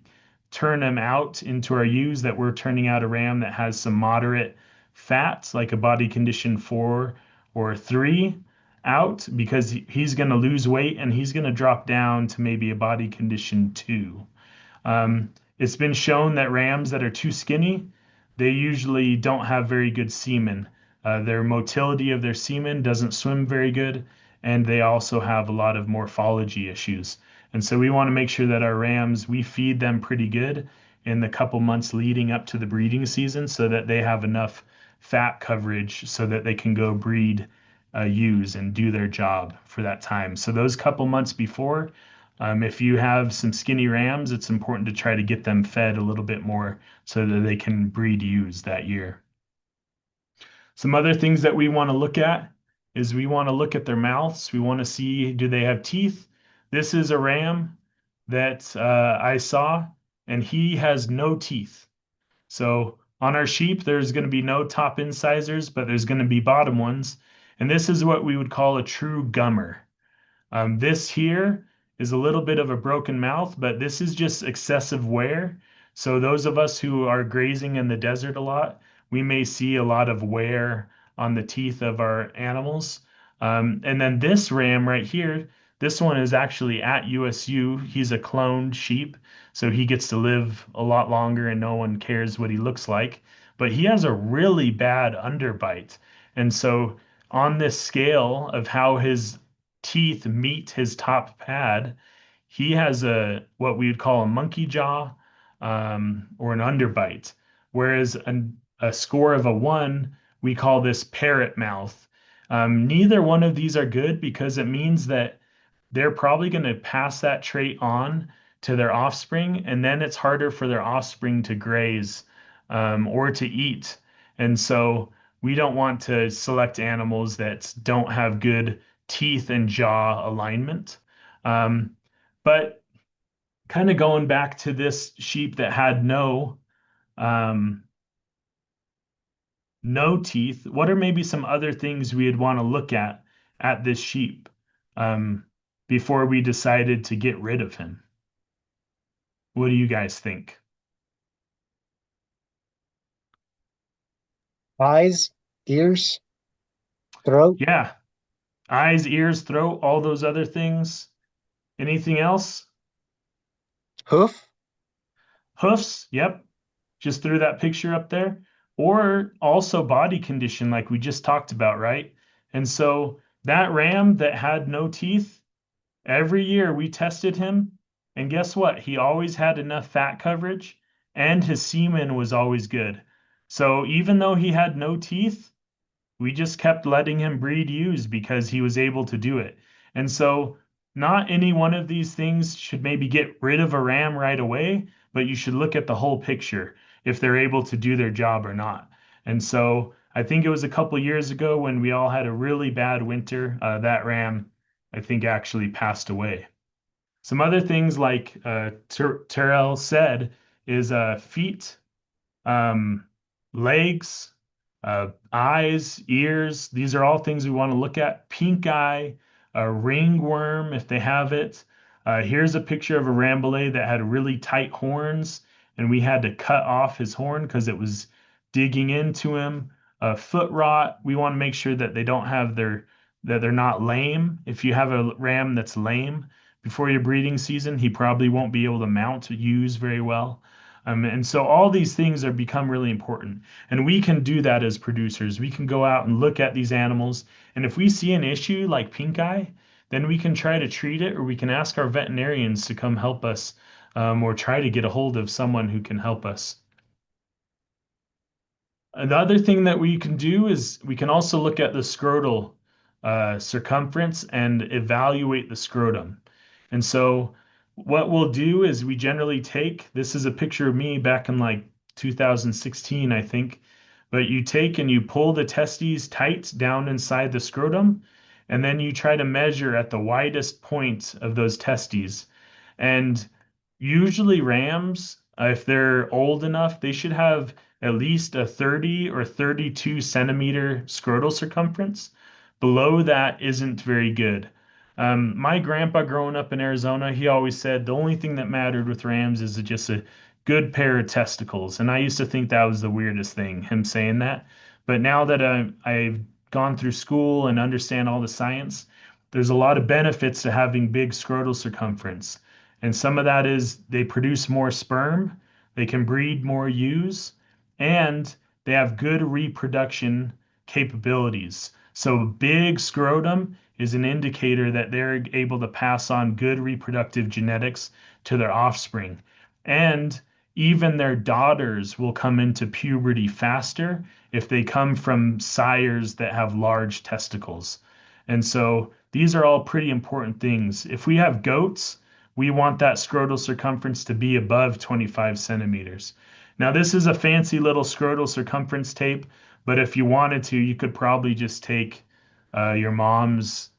turn him out into our ewes that we're turning out a ram that has some moderate fat, like a body condition 4 or 3 out, because he's going to lose weight and he's going to drop down to maybe a body condition 2. It's been shown that rams that are too skinny, they usually don't have very good semen. Their motility of their semen doesn't swim very good, and they also have a lot of morphology issues. And so we want to make sure that our rams, we feed them pretty good in the couple months leading up to the breeding season so that they have enough fat coverage so that they can go breed ewes and do their job for that time. So those couple months before, if you have some skinny rams, it's important to try to get them fed a little bit more so that they can breed ewes that year. Some other things that we want to look at is we want to look at their mouths. We want to see, do they have teeth? This is a ram that I saw, and he has no teeth. So on our sheep, there's going to be no top incisors, but there's going to be bottom ones. And this is what we would call a true gummer. This here is a little bit of a broken mouth, but this is just excessive wear. So those of us who are grazing in the desert a lot, we may see a lot of wear on the teeth of our animals. And then this ram right here, this one is actually at USU. He's a cloned sheep, so he gets to live a lot longer and no one cares what he looks like. But he has a really bad underbite. And so on this scale of how his teeth meet his top pad, he has a what we would call a monkey jaw or an underbite. Whereas a score of a 1, we call this parrot mouth. Neither one of these are good because it means that they're probably going to pass that trait on to their offspring, and then it's harder for their offspring to graze or to eat. And so we don't want to select animals that don't have good teeth and jaw alignment. Um, but kind of going back to this sheep that had um, no teeth, what are maybe some other things we'd want to look at this sheep um, before we decided to get rid of him? What do you guys think? Eyes, ears, throat, Yeah, eyes, ears, throat, all those other things. Anything else? hoof, Hoofs, yep. Just threw that picture up there. Or also body condition, like we just talked about, right? And so that ram that had no teeth, every year we tested him, and guess what? He always had enough fat coverage, and his semen was always good. So even though he had no teeth, we just kept letting him breed ewes because he was able to do it. And so, not any one of these things should maybe get rid of a ram right away, but you should look at the whole picture if they're able to do their job or not. And so, I think it was a couple years ago when we all had a really bad winter. That ram, I think, actually passed away. Some other things, like Terrell said, is feet, um, legs, eyes, ears. These are all things we want to look at. Pink eye, a ringworm if they have it. Here's a picture of a Rambouillet that had really tight horns, and we had to cut off his horn because it was digging into him. Foot rot. We want to make sure that they don't have that they're not lame. If you have a ram that's lame before your breeding season, he probably won't be able to mount ewes very well. And so all these things are become really important. And we can do that as producers. We can go out and look at these animals. And if we see an issue like pink eye, then we can try to treat it, or we can ask our veterinarians to come help us, or try to get a hold of someone who can help us. Another thing that we can do is we can also look at the scrotal circumference and evaluate the scrotum. And so what we'll do is we generally take, this is a picture of me back in like 2016, I think, but you take and you pull the testes tight down inside the scrotum, and then you try to measure at the widest point of those testes. And usually rams, if they're old enough, they should have at least a 30 or 32 centimeter scrotal circumference. Below that isn't very good. My grandpa growing up in Arizona, he always said the only thing that mattered with rams is just a good pair of testicles. And I used to think that was the weirdest thing, him saying that. But now that I've gone through school and understand all the science, there's a lot of benefits to having big scrotal circumference. And some of that is they produce more sperm, they can breed more ewes, and they have good reproduction capabilities. So big scrotum is an indicator that they're able to pass on good reproductive genetics to their offspring. And even their daughters will come into puberty faster if they come from sires that have large testicles. And so these are all pretty important things. If we have goats, we want that scrotal circumference to be above 25 centimeters. Now, this is a fancy little scrotal circumference tape, but if you wanted to, you could probably just take your mom's,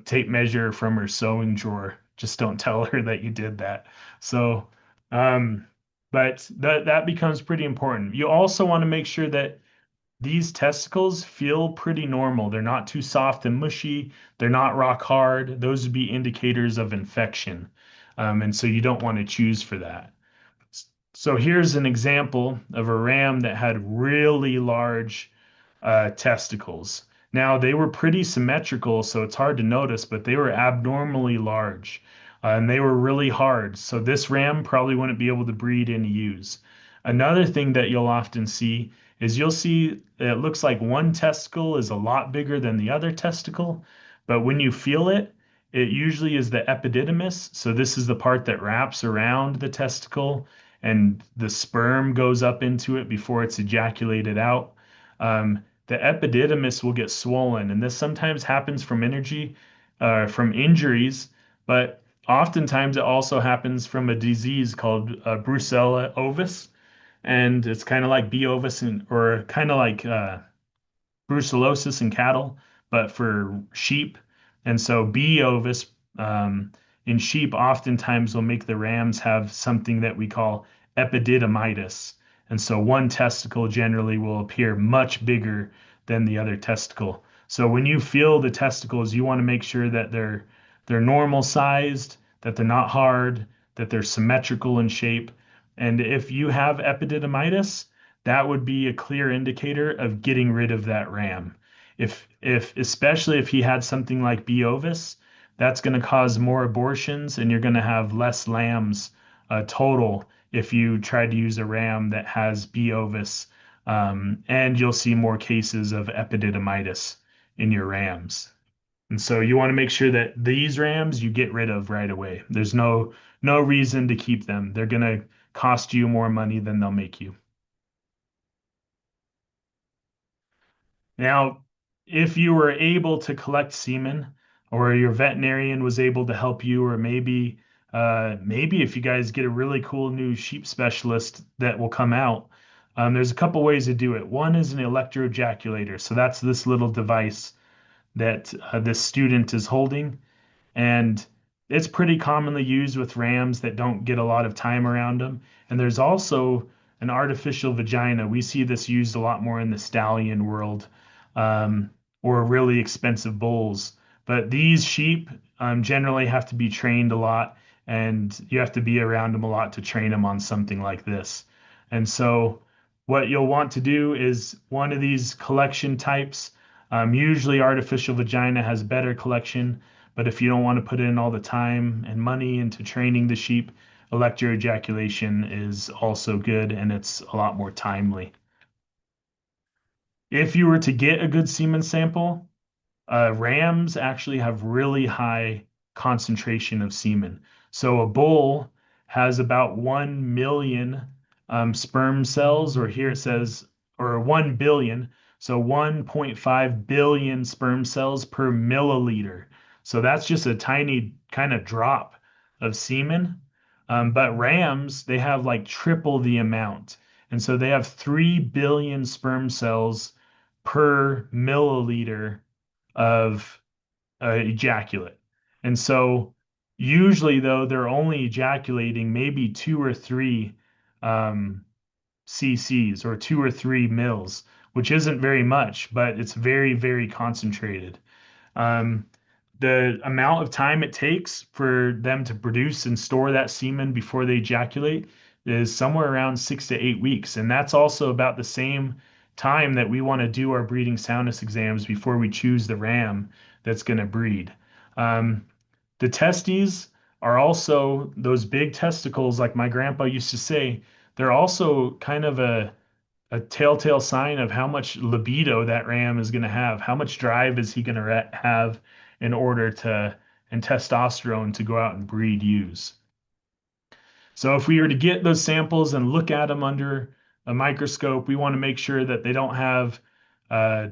tape measure from her sewing drawer. Just don't tell her that you did that. So, um, but that becomes pretty important. You also want to make sure that these testicles feel pretty normal. They're not too soft and mushy. They're not rock hard. Those would be indicators of infection. And so you don't want to choose for that. So here's an example of a ram that had really large testicles. Now, they were pretty symmetrical, so it's hard to notice, but they were abnormally large and they were really hard. So this ram probably wouldn't be able to breed any ewes. Another thing that you'll often see is you'll see it looks like one testicle is a lot bigger than the other testicle, but when you feel it, it usually is the epididymis. So this is the part that wraps around the testicle and the sperm goes up into it before it's ejaculated out. The epididymis will get swollen, and this sometimes happens from injuries, but oftentimes it also happens from a disease called Brucella ovis, and it's kind of like B ovis or kind of like brucellosis in cattle, but for sheep. And so B ovis um, in sheep oftentimes will make the rams have something that we call epididymitis. And so one testicle generally will appear much bigger than the other testicle. So when you feel the testicles, you want to make sure that they're normal sized, that they're not hard, that they're symmetrical in shape. And if you have epididymitis, that would be a clear indicator of getting rid of that ram. If especially if he had something like B ovis, that's going to cause more abortions and you're going to have less lambs total if you try to use a ram that has B ovis. And you'll see more cases of epididymitis in your rams. And so you want to make sure that these rams you get rid of right away. There's no reason to keep them. They're going to cost you more money than they'll make you. Now, if you were able to collect semen, or your veterinarian was able to help you, or maybe if you guys get a really cool new sheep specialist that will come out, there's a couple ways to do it. One is an electroejaculator. So that's this little device that this student is holding, and it's pretty commonly used with rams that don't get a lot of time around them. And there's also an artificial vagina. We see this used a lot more in the stallion world, um, or really expensive bulls. But these sheep generally have to be trained a lot, and you have to be around them a lot to train them on something like this. And so, what you'll want to do is one of these collection types. Usually, artificial vagina has better collection, but if you don't want to put in all the time and money into training the sheep, electroejaculation is also good and it's a lot more timely. If you were to get a good semen sample, rams actually have really high concentration of semen. So a bull has about 1 million sperm cells, or here it says, or 1 billion. So 1.5 billion sperm cells per milliliter. So that's just a tiny kind of drop of semen. But rams, they have like triple the amount. And so they have 3 billion sperm cells per milliliter of ejaculate. And so usually though they're only ejaculating maybe 2 or 3 um, cc's or 2 or 3 mils, which isn't very much, but it's very, very concentrated. Um, the amount of time it takes for them to produce and store that semen before they ejaculate is somewhere around 6 to 8 weeks. And that's also about the same time that we want to do our breeding soundness exams before we choose the ram that's going to breed. Um, the testes are also those big testicles, like my grandpa used to say, they're also kind of a telltale sign of how much libido that ram is going to have. How much drive is he going to have in order to, and testosterone to go out and breed ewes. So if we were to get those samples and look at them under a microscope, we want to make sure that they don't have uh,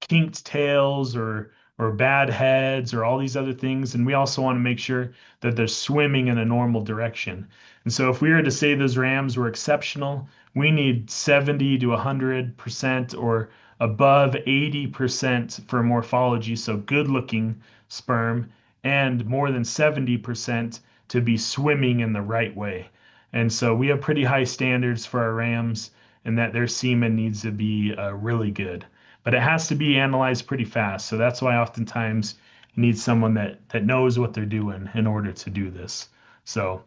kinked tails or bad heads or all these other things. And we also want to make sure that they're swimming in a normal direction. And so if we were to say those rams were exceptional, we need 70 to 100% or above 80% for morphology, so good looking sperm, and more than 70% to be swimming in the right way. And so we have pretty high standards for our rams, and that their semen needs to be really good. But it has to be analyzed pretty fast. So that's why oftentimes you need someone that knows what they're doing in order to do this. So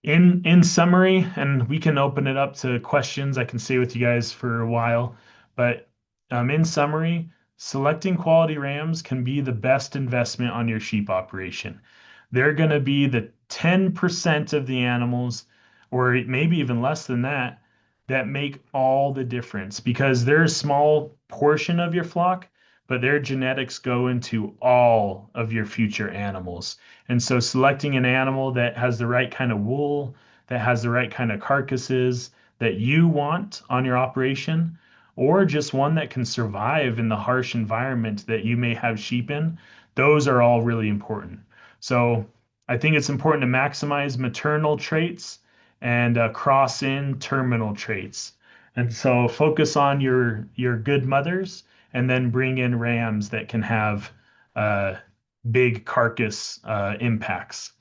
in summary, and we can open it up to questions. I can stay with you guys for a while, but in summary, selecting quality rams can be the best investment on your sheep operation. They're going to be the 10% of the animals, or maybe even less than that, that make all the difference because they're a small portion of your flock, but their genetics go into all of your future animals. And so selecting an animal that has the right kind of wool, that has the right kind of carcasses that you want on your operation, or just one that can survive in the harsh environment that you may have sheep in, those are all really important. So I think it's important to maximize maternal traits and cross in terminal traits. And so focus on your good mothers and then bring in rams that can have uh, big carcass impacts.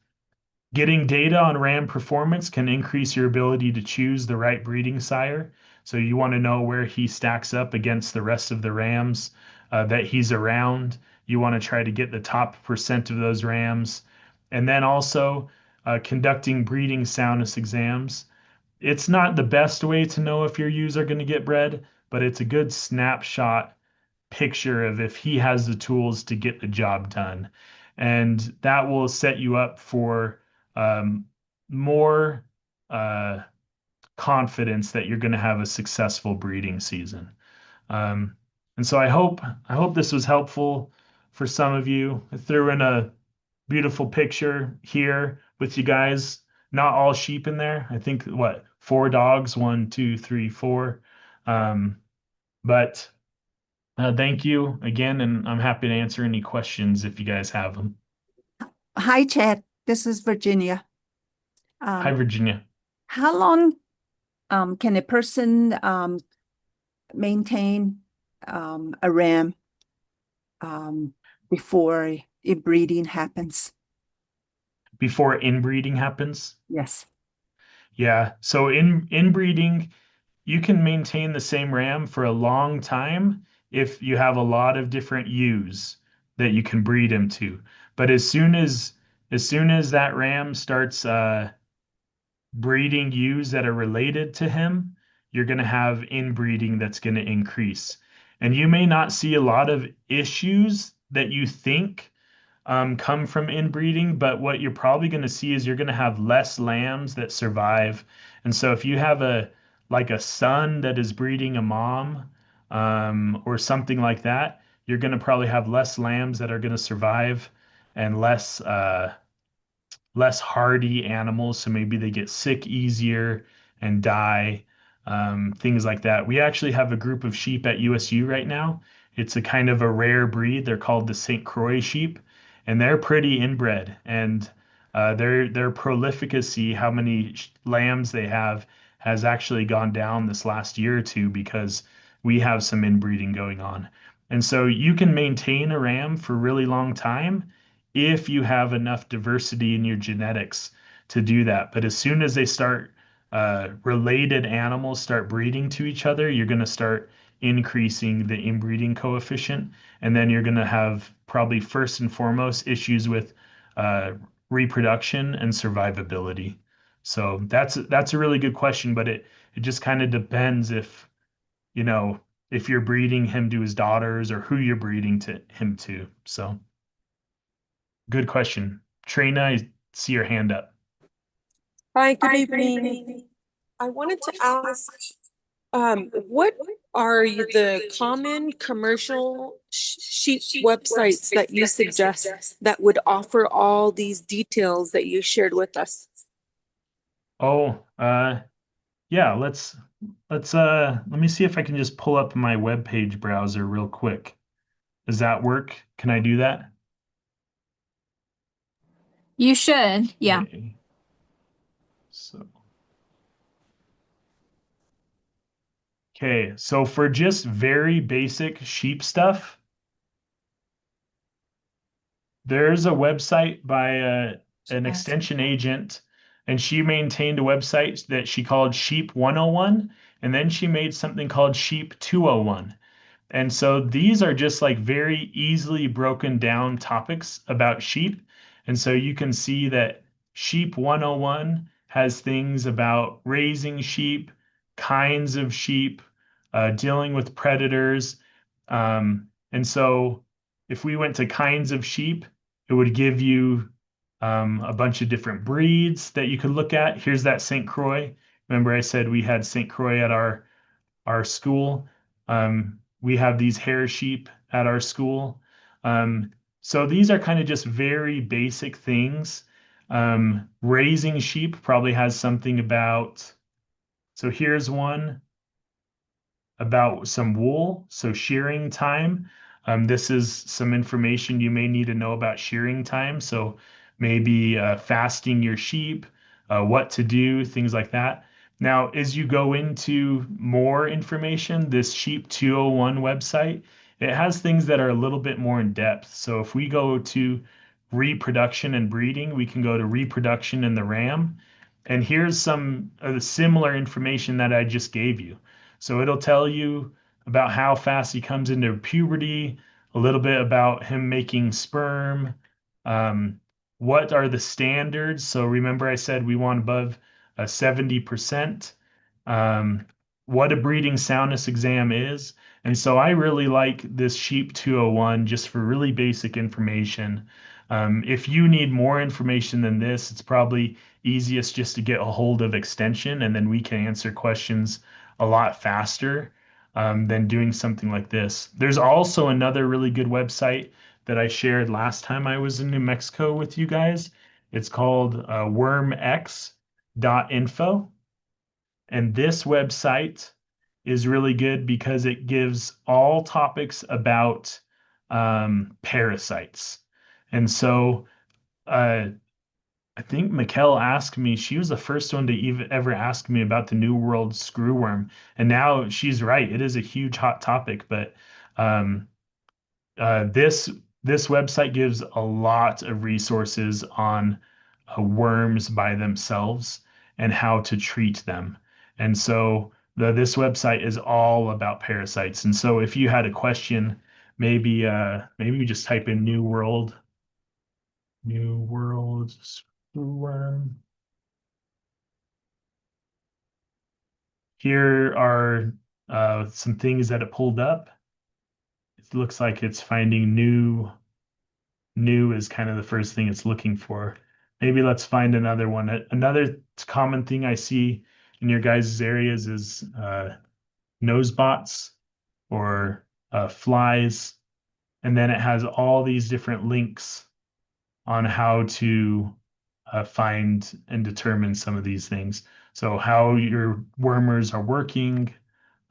Getting data on ram performance can increase your ability to choose the right breeding sire. So you want to know where he stacks up against the rest of the rams that he's around. You want to try to get the top percent of those rams. And then also conducting breeding soundness exams. It's not the best way to know if your ewes are going to get bred, but it's a good snapshot picture of if he has the tools to get the job done. And that will set you up for um, more uh, confidence that you're going to have a successful breeding season. Um, and so I hope this was helpful for some of you. I threw in a beautiful picture here with you guys. Not all sheep in there. I think what, four dogs, one, two, three, four. But thank you again, and I'm happy to answer any questions if you guys have them. Hi, Chad. This is Virginia. Hi, Virginia. How long can a person maintain a ram before inbreeding happens? Before inbreeding happens? Yes. Yeah. So in inbreeding, you can maintain the same ram for a long time if you have a lot of different ewes that you can breed him to. But as soon as that ram starts breeding ewes that are related to him, you're going to have inbreeding that's going to increase. And you may not see a lot of issues that you think come from inbreeding, but what you're probably going to see is you're going to have less lambs that survive. And so if you have a son that is breeding a mom or something like that, you're going to probably have less lambs that are going to survive and less hardy animals, so maybe they get sick easier and die, things like that. We actually have a group of sheep at USU right now. It's a kind of a rare breed. They're called the St. Croix sheep, and they're pretty inbred. And their prolificacy, how many lambs they have, has actually gone down this last year or two because we have some inbreeding going on. And so you can maintain a ram for a really long time if you have enough diversity in your genetics to do that. But as soon as they start related animals start breeding to each other, you're going to start increasing the inbreeding coefficient, and then you're going to have probably first and foremost issues with uh, reproduction and survivability. So that's a really good question, but it just kind of depends you know if you're breeding him to his daughters or who you're breeding to him to. So. Good question. Trina, I see your hand up. Hi, good evening. I wanted to ask, What are the common commercial sheep websites that you suggest that would offer all these details that you shared with us? Oh, yeah, let me see if I can just pull up my web page browser real quick. Does that work? Can I do that? You should, yeah. Okay. So, okay, so for just very basic sheep stuff, there's a website by an extension agent, and she maintained a website that she called Sheep 101, and then she made something called Sheep 201. And so these are just like very easily broken down topics about sheep. And so you can see that Sheep 101 has things about raising sheep, kinds of sheep, dealing with predators. And so if we went to kinds of sheep, it would give you a bunch of different breeds that you could look at. Here's that St. Croix. Remember I said we had St. Croix at our school. We have these hair sheep at our school. So these are kind of just very basic things. Raising sheep probably has something about, so here's one about some wool, so shearing time. This is some information you may need to know about shearing time. So maybe fasting your sheep, what to do, things like that. Now, as you go into more information, this Sheep 201 website, it has things that are a little bit more in depth. So if we go to reproduction and breeding, we can go to reproduction in the ram. And here's some of the similar information that I just gave you. So it'll tell you about how fast he comes into puberty, a little bit about him making sperm. Um, what are the standards? So remember, I said we want above 70%. Um, what a breeding soundness exam is. And so I really like this Sheep 201 just for really basic information. If you need more information than this, it's probably easiest just to get a hold of extension and then we can answer questions a lot faster than doing something like this. There's also another really good website that I shared last time I was in New Mexico with you guys. It's called wormx.info. And this website is really good because it gives all topics about parasites. And so uh, I think Mikkel asked me, she was the first one to even ever ask me about the New World screwworm. And now she's right. It is a huge hot topic, but um, this website gives a lot of resources on worms by themselves and how to treat them. And so this website is all about parasites. And so if you had a question, maybe we just type in New World screwworm. Here are some things that it pulled up. It looks like it's finding new is kind of the first thing it's looking for. Maybe let's find another one. Another common thing I see in your guys' areas is nose bots or flies. And then it has all these different links on how to find and determine some of these things. So how your wormers are working,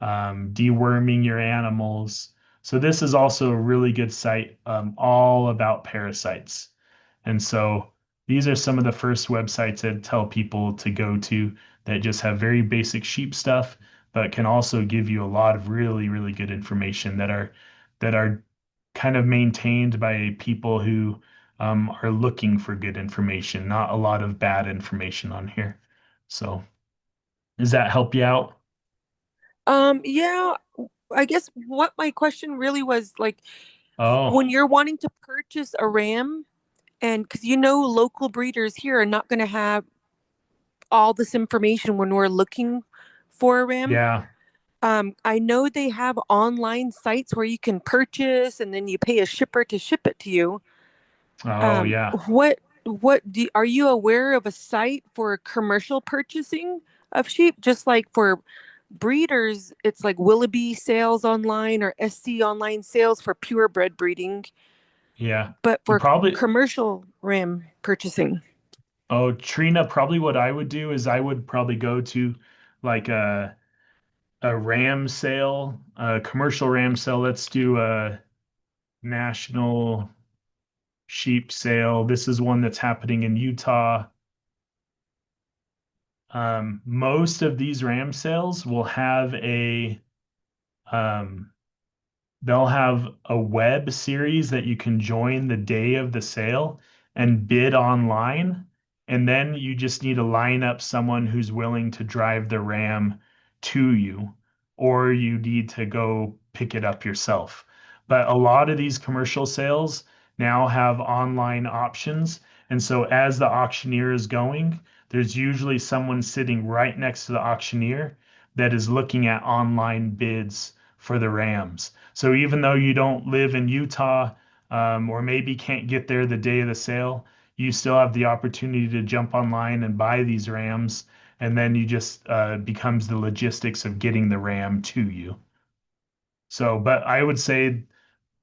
deworming your animals. So this is also a really good site, all about parasites. And so these are some of the first websites that tell people to go to that just have very basic sheep stuff, but can also give you a lot of really, really good information that are kind of maintained by people who are looking for good information, not a lot of bad information on here. So does that help you out? Yeah, I guess what my question really was like, Oh, when you're wanting to purchase a ram, and because local breeders here are not going to have all this information when we're looking for a ram. yeah. I know they have online sites where you can purchase and then you pay a shipper to ship it to you. Oh, yeah. Are you aware of a site for commercial purchasing of sheep, just like for breeders, it's like Willoughby sales online or SC online sales for purebred breeding, Yeah. but You for probably, commercial ram purchasing. oh, Trina, probably what I would do is I would probably go to like a ram sale, a commercial ram sale. Let's do a national sheep sale. This is one that's happening in Utah. Most of these ram sales will have um, they'll have a web series that you can join the day of the sale and bid online. And then you just need to line up someone who's willing to drive the ram to you, or you need to go pick it up yourself. But a lot of these commercial sales now have online options. And so as the auctioneer is going, there's usually someone sitting right next to the auctioneer that is looking at online bids for the Rams. So even though you don't live in Utah, or maybe can't get there the day of the sale, you still have the opportunity to jump online and buy these Rams, and then you just becomes the logistics of getting the Ram to you. So, but I would say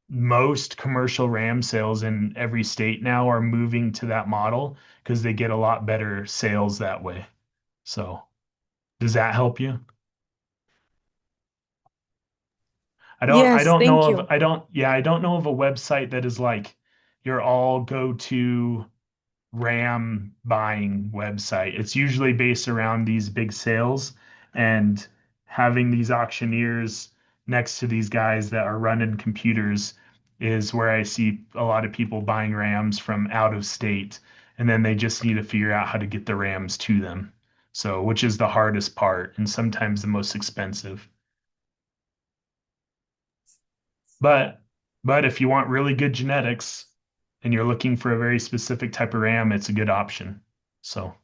most commercial Ram sales in every state now are moving to that model because they get a lot better sales that way. So, does that help you? I Yes, don't know thank of, you. I don't know of a website that is like your all go to RAM buying website. It's usually based around these big sales and having these auctioneers next to these guys that are running computers is where I see a lot of people buying RAMs from out of state. And then they just need to figure out how to get the RAMs to them. So, which is the hardest part and sometimes the most expensive. But but if you want really good genetics and you're looking for a very specific type of RAM, it's a good option. So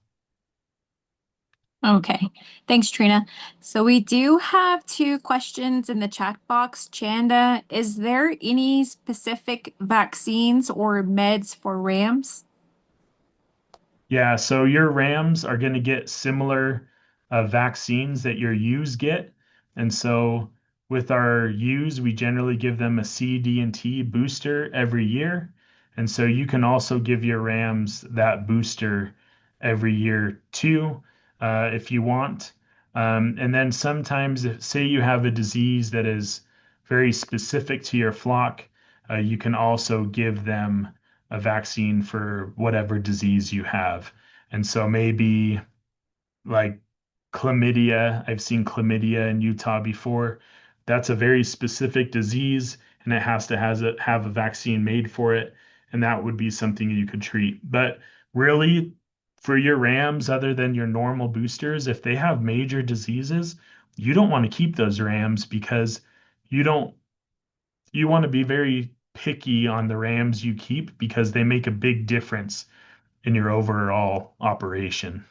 Okay, thanks, Trina. So we do have two questions in the chat box. Chanda, is there any specific vaccines or meds for rams? yeah, so your Rams are going to get similar vaccines that your ewes get. And so with our ewes, we generally give them a C, D, and T booster every year. And so you can also give your Rams that booster every year too, if you want. And then sometimes, say you have a disease that is very specific to your flock, you can also give them a vaccine for whatever disease you have. And so maybe like chlamydia, I've seen chlamydia in Utah before. That's a very specific disease and it has to have a vaccine made for it. And that would be something you could treat. But really, for your rams, other than your normal boosters, if they have major diseases, you don't want to keep those rams because you don't you want to be very picky on the Rams you keep because they make a big difference in your overall operation.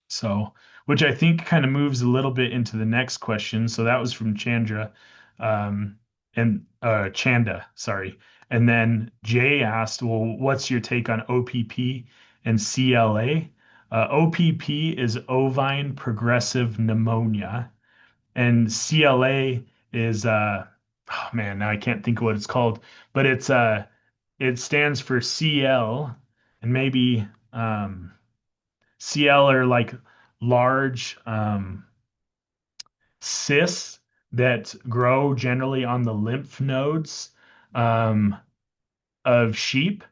So, which I think kind of moves a little bit into the next question. So that was from Chandra, and Chanda, sorry. And then Jay asked, well, what's your take on OPP and CLA? OPP is ovine progressive pneumonia, and CLA is oh man, now I can't think of what it's called, but it stands for CL, and maybe CL are like large cysts that grow generally on the lymph nodes um, of sheep,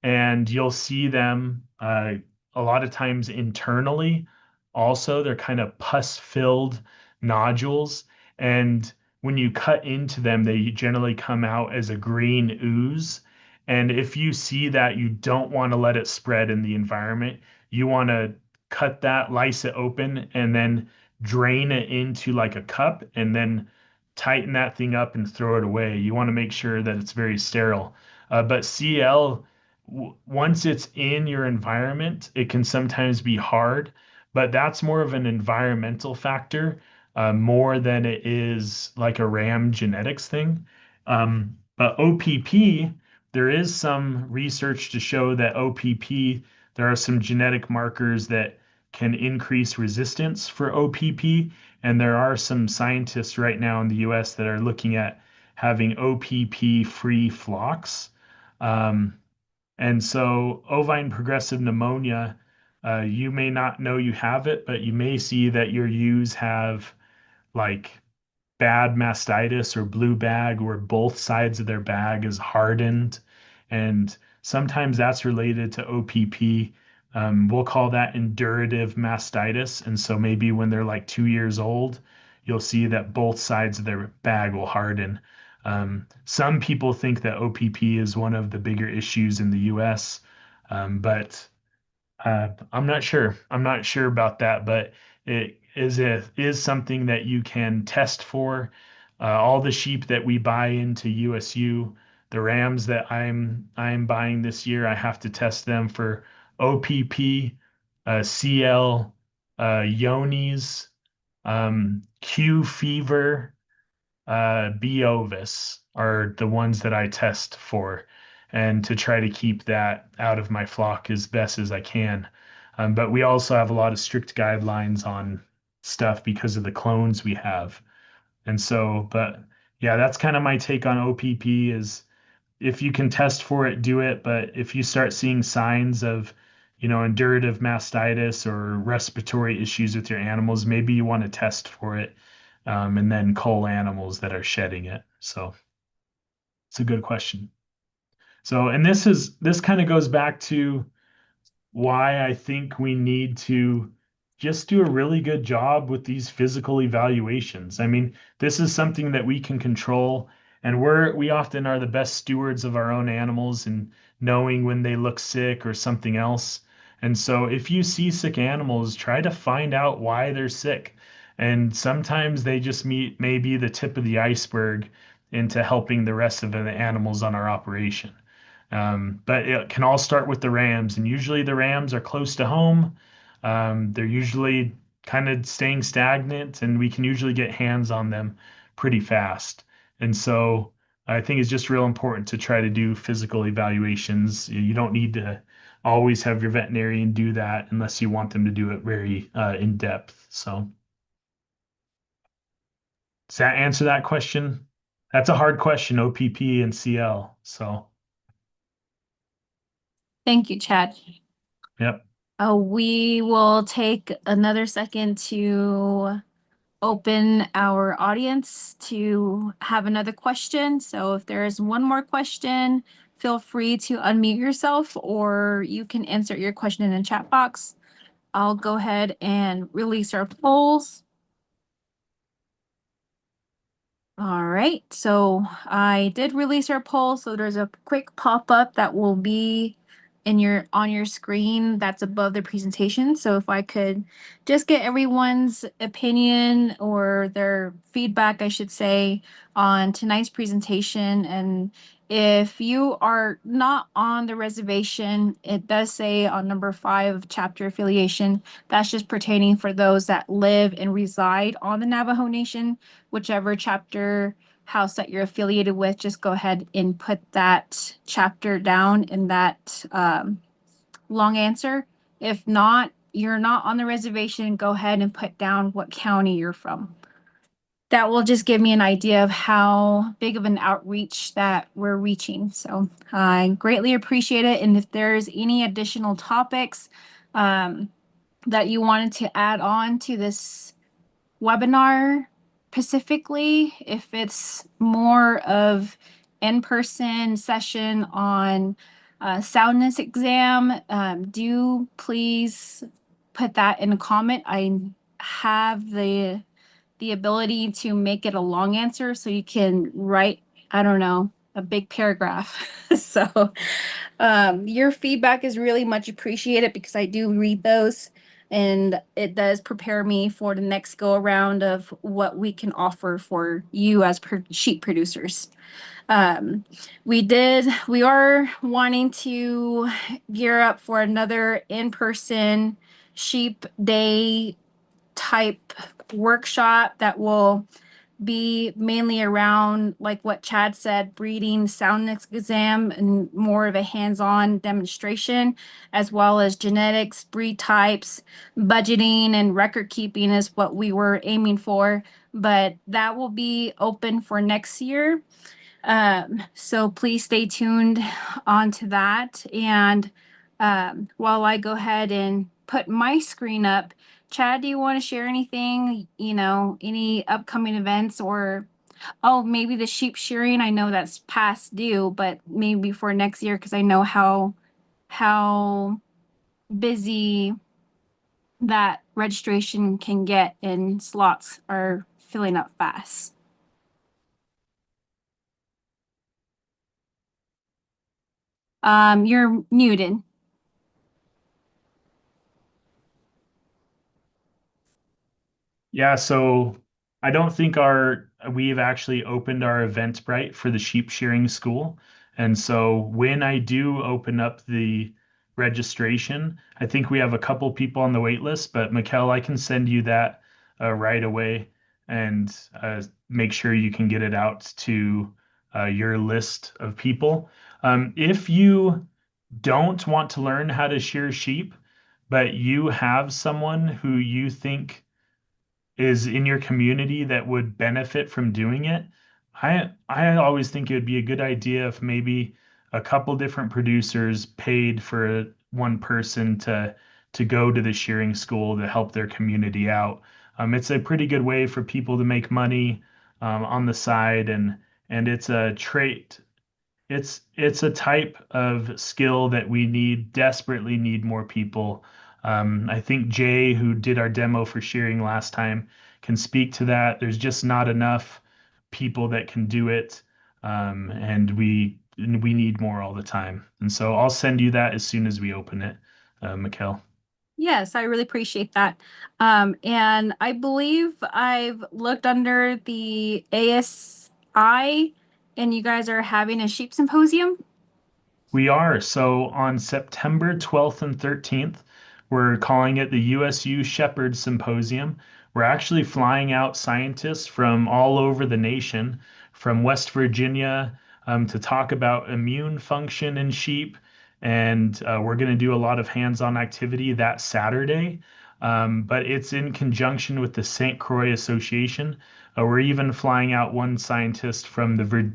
and you'll see them a lot of times internally. Also, they're kind of pus-filled nodules, and when you cut into them, they generally come out as a green ooze. And if you see that, you don't want to let it spread in the environment. You want to cut that, lice it open, and then drain it into like a cup, and then tighten that thing up and throw it away. You want to make sure that it's very sterile. But CL, once it's in your environment, it can sometimes be hard, but that's more of an environmental factor, more than it is like a RAM genetics thing. But OPP, there is some research to show that OPP, there are some genetic markers that can increase resistance for OPP. And there are some scientists right now in the US that are looking at having OPP-free flocks. Um, and so ovine progressive pneumonia, you may not know you have it, but you may see that your ewes have like bad mastitis or blue bag where both sides of their bag is hardened. And sometimes that's related to OPP. We'll call that indurative mastitis. And so maybe when they're like 2 years old, you'll see that both sides of their bag will harden. Some people think that OPP is one of the bigger issues in the US, but I'm not sure. I'm not sure about that, but it is something that you can test for. All the sheep that we buy into USU, the rams that I'm buying this year, I have to test them for OPP, CL, Yonis, Q fever, B. ovis are the ones that I test for, and to try to keep that out of my flock as best as I can. But we also have a lot of strict guidelines on stuff because of the clones we have. And so, but yeah, that's kind of my take on OPP is if you can test for it, do it. But if you start seeing signs of, indurative mastitis or respiratory issues with your animals, maybe you want to test for it, and then cull animals that are shedding it. So it's a good question. So, and this kind of goes back to why I think we need to just do a really good job with these physical evaluations. I mean, this is something that we can control, and we often are the best stewards of our own animals and knowing when they look sick or something else. And so if you see sick animals, try to find out why they're sick. And sometimes they just may be the tip of the iceberg into helping the rest of the animals on our operation. But it can all start with the Rams, and usually the Rams are close to home. They're usually kind of staying stagnant, and we can usually get hands on them pretty fast. And so I think it's just real important to try to do physical evaluations. You don't need to always have your veterinarian do that unless you want them to do it very in depth. So does that answer that question? That's a hard question, OPP and CL. So, Thank you, Chad. yep. We will take another second to open our audience to have another question. So if there is one more question, feel free to unmute yourself or you can insert your question in the chat box. I'll go ahead and release our polls. All right, so I did release our poll, so there's a quick pop-up that will be on your screen that's above the presentation. So if I could just get everyone's opinion or their feedback, I should say, on tonight's presentation. And if you are not on the reservation, it does say on number 5, chapter affiliation, that's just pertaining for those that live and reside on the Navajo Nation. Whichever chapter house that you're affiliated with, just go ahead and put that chapter down in that long answer. If not, you're not on the reservation, go ahead and put down what county you're from. That will just give me an idea of how big of an outreach that we're reaching. So I greatly appreciate it. And if there's any additional topics that you wanted to add on to this webinar, specifically, if it's more of in-person session on soundness exam, do please put that in a comment. I have the ability to make it a long answer so you can write, I don't know, a big paragraph. So your feedback is really much appreciated because I do read those and it does prepare me for the next go around of what we can offer for you as sheep producers. We are wanting to gear up for another in-person sheep day type workshop that will be mainly around, like what Chad said, breeding, soundness exam, and more of a hands-on demonstration, as well as genetics, breed types, budgeting, and record keeping is what we were aiming for. But that will be open for next year. So please stay tuned onto that. And while I go ahead and put my screen up, Chad, do you want to share anything, any upcoming events or, oh, maybe the sheep shearing? I know that's past due, but maybe for next year, because I know how busy that registration can get and slots are filling up fast. You're muted. Yeah, so I don't think we've actually opened our Eventbrite for the sheep shearing school. And so when I do open up the registration, I think we have a couple people on the wait list, but Mikkel, I can send you that right away and make sure you can get it out to your list of people. If you don't want to learn how to shear sheep, but you have someone who you think is in your community that would benefit from doing it, I always think it would be a good idea if maybe a couple different producers paid for one person to go to the shearing school to help their community out. It's a pretty good way for people to make money on the side, and it's a trait it's a type of skill that we desperately need more people. I think Jay, who did our demo for shearing last time, can speak to that. There's just not enough people that can do it, and we need more all the time. And so I'll send you that as soon as we open it, Mikkel. Yes, I really appreciate that. And I believe I've looked under the ASI and you guys are having a sheep symposium. We are. So on September 12th and 13th, we're calling it the USU Shepherd Symposium. We're actually flying out scientists from all over the nation, from West Virginia, to talk about immune function in sheep. And we're going to do a lot of hands-on activity that Saturday. But it's in conjunction with the St. Croix Association. We're even flying out one scientist from the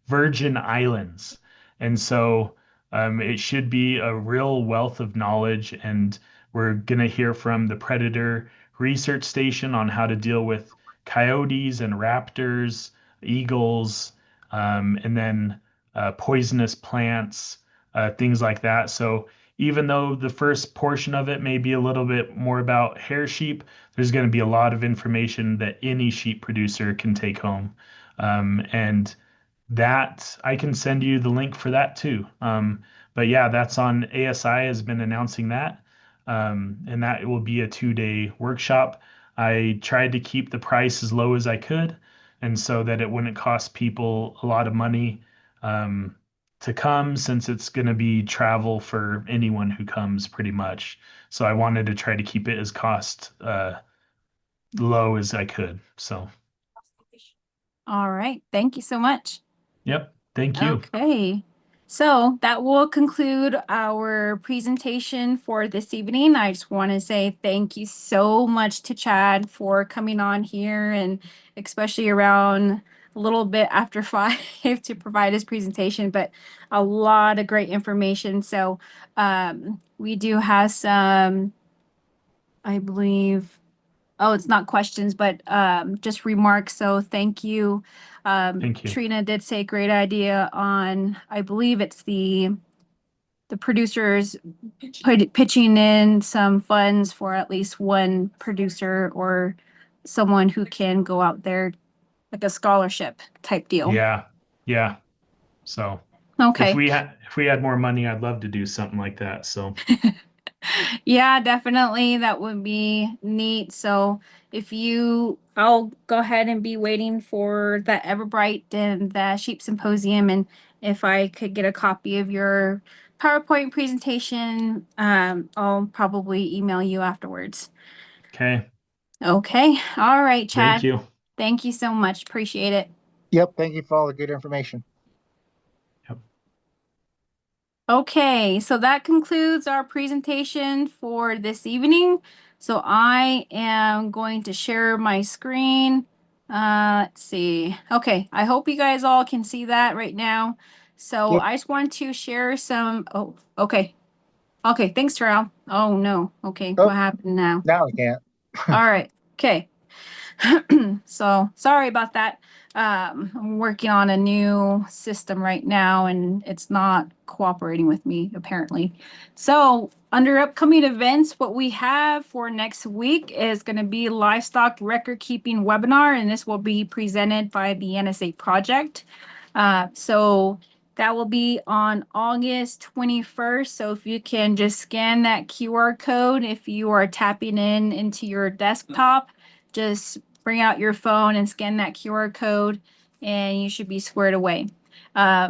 Virgin Islands. And so it should be a real wealth of knowledge. And we're going to hear from the Predator Research Station on how to deal with coyotes and raptors, eagles, and then poisonous plants, things like that. So even though the first portion of it may be a little bit more about hair sheep, there's going to be a lot of information that any sheep producer can take home. And that I can send you the link for that too. But yeah, that's on ASI has been announcing that. And that will be a 2-day workshop. I tried to keep the price as low as I could, and so that it wouldn't cost people a lot of money to come, since it's going to be travel for anyone who comes pretty much. So I wanted to try to keep it as cost low as I could. So, All right. Thank you so much. yep. Thank you. Okay. So that will conclude our presentation for this evening. I just want to say thank you so much to Chad for coming on here, and especially around a little bit after 5 to provide his presentation, but a lot of great information. So we do have some, I believe, oh, it's not questions, but just remarks. So thank you. Thank you. Trina did say great idea on, I believe it's the producers pitching in some funds for at least one producer or someone who can go out there, like a scholarship type deal. Yeah. Yeah. So Okay. if we had more money, I'd love to do something like that. So Yeah, definitely. That would be neat. So I'll go ahead and be waiting for the Everbright and the Sheep Symposium. And if I could get a copy of your PowerPoint presentation, I'll probably email you afterwards. okay. Okay. All right, Thank Chad. you. Thank you so much. Appreciate it. Yep, thank you for all the good information. Okay, so that concludes our presentation for this evening. So I am going to share my screen. Let's see. Okay, I hope you guys all can see that right now. So Yep. I just want to share some. Oh, okay. Okay, thanks, Terrell. Oh no. Okay, Oh, what happened now? now I can't. All right. Okay. So sorry about that. I'm working on a new system right now and it's not cooperating with me apparently. So under upcoming events, what we have for next week is going to be livestock record keeping webinar, and this will be presented by the NSA project. So that will be on August 21st. So if you can just scan that QR code, if you are tapping in into your desktop, just bring out your phone and scan that QR code and you should be squared away.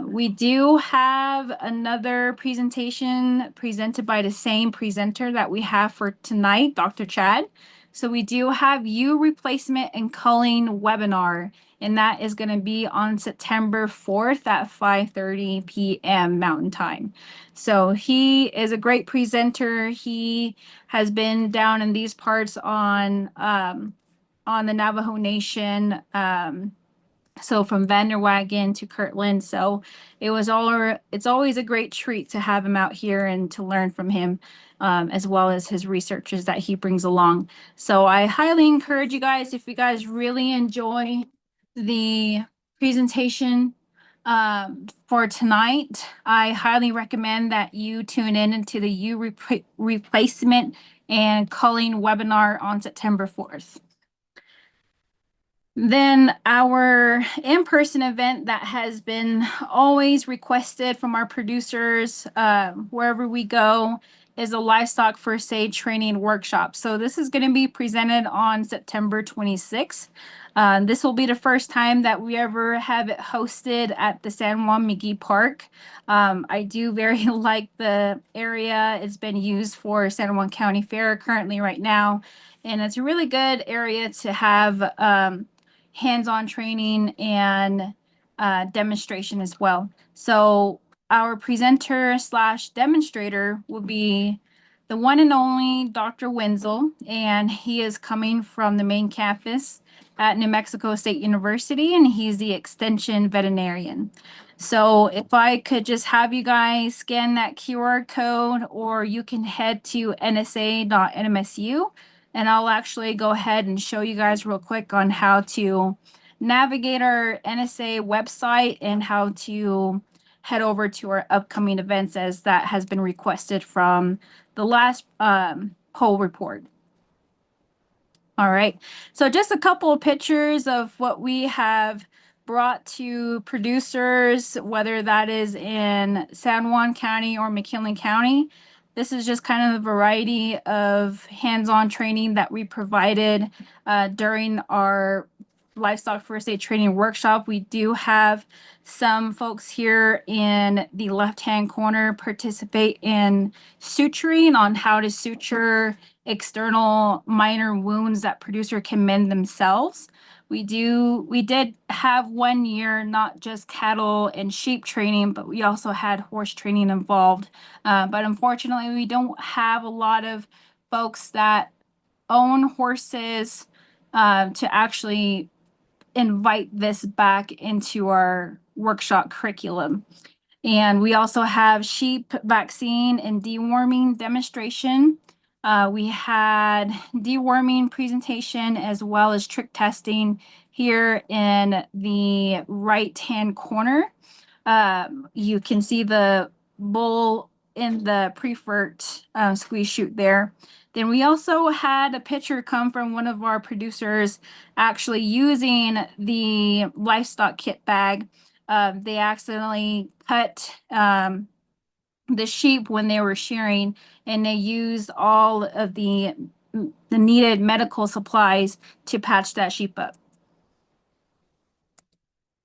We do have another presentation presented by the same presenter that we have for tonight, Dr. Chad. So we do have ewe replacement and culling webinar, and that is going to be on September 4th at 5:30 p.m. Mountain Time. So he is a great presenter. He has been down in these parts on the Navajo Nation. So from Vanderwagen to Kirtland. So it's always a great treat to have him out here and to learn from him, as well as his researches that he brings along. So I highly encourage you guys, if you guys really enjoy the presentation for tonight, I highly recommend that you tune in into the ewe replacement and culling webinar on September 4th. Then our in-person event that has been always requested from our producers, wherever we go, is a livestock first aid training workshop. So this is going to be presented on September 26th. This will be the first time that we ever have it hosted at the San Juan McGee Park. I do very like the area. It's been used for San Juan County Fair currently right now. And it's a really good area to have hands-on training and demonstration as well. So our presenter slash demonstrator will be the one and only Dr. Wenzel, and he is coming from the main campus at New Mexico State University, and he's the extension veterinarian. So if I could just have you guys scan that QR code, or you can head to nsa.nmsu, and I'll actually go ahead and show you guys real quick on how to navigate our NSA website and how to head over to our upcoming events, as that has been requested from the last poll report. All right, so just a couple of pictures of what we have brought to producers, whether that is in San Juan County or McKinley County. This is just kind of a variety of hands-on training that we provided during our livestock first aid training workshop. We do have some folks here in the left-hand corner participate in suturing, on how to suture external minor wounds that producer can mend themselves. We did have 1 year, not just cattle and sheep training, but we also had horse training involved. But unfortunately, we don't have a lot of folks that own horses to actually invite this back into our workshop curriculum. And we also have sheep vaccine and deworming demonstration. We had deworming presentation as well as trick testing here in the right-hand corner. You can see the bull in the prefert squeeze chute there. Then we also had a picture come from one of our producers actually using the livestock kit bag. They accidentally cut the sheep when they were shearing, and they used all of the needed medical supplies to patch that sheep up.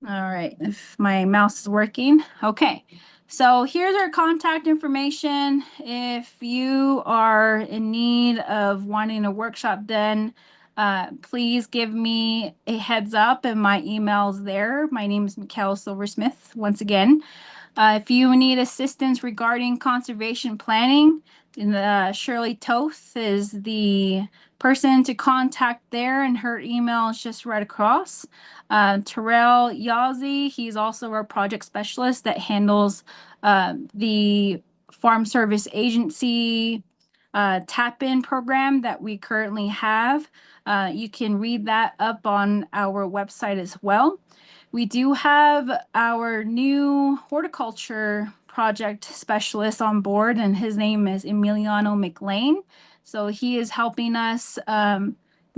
All right, if my mouse is working. Okay, so here's our contact information. If you are in need of wanting a workshop done, please give me a heads up, and my email's there. My name is Mikkel Silversmith once again. If you need assistance regarding conservation planning, Shirley Toth is the person to contact there, and her email is just right across. Terrell Yazzie, he's also our project specialist that handles the Farm Service Agency tap-in program that we currently have. You can read that up on our website as well. We do have our new horticulture project specialist on board, and his name is Emiliano McLean. So he is helping us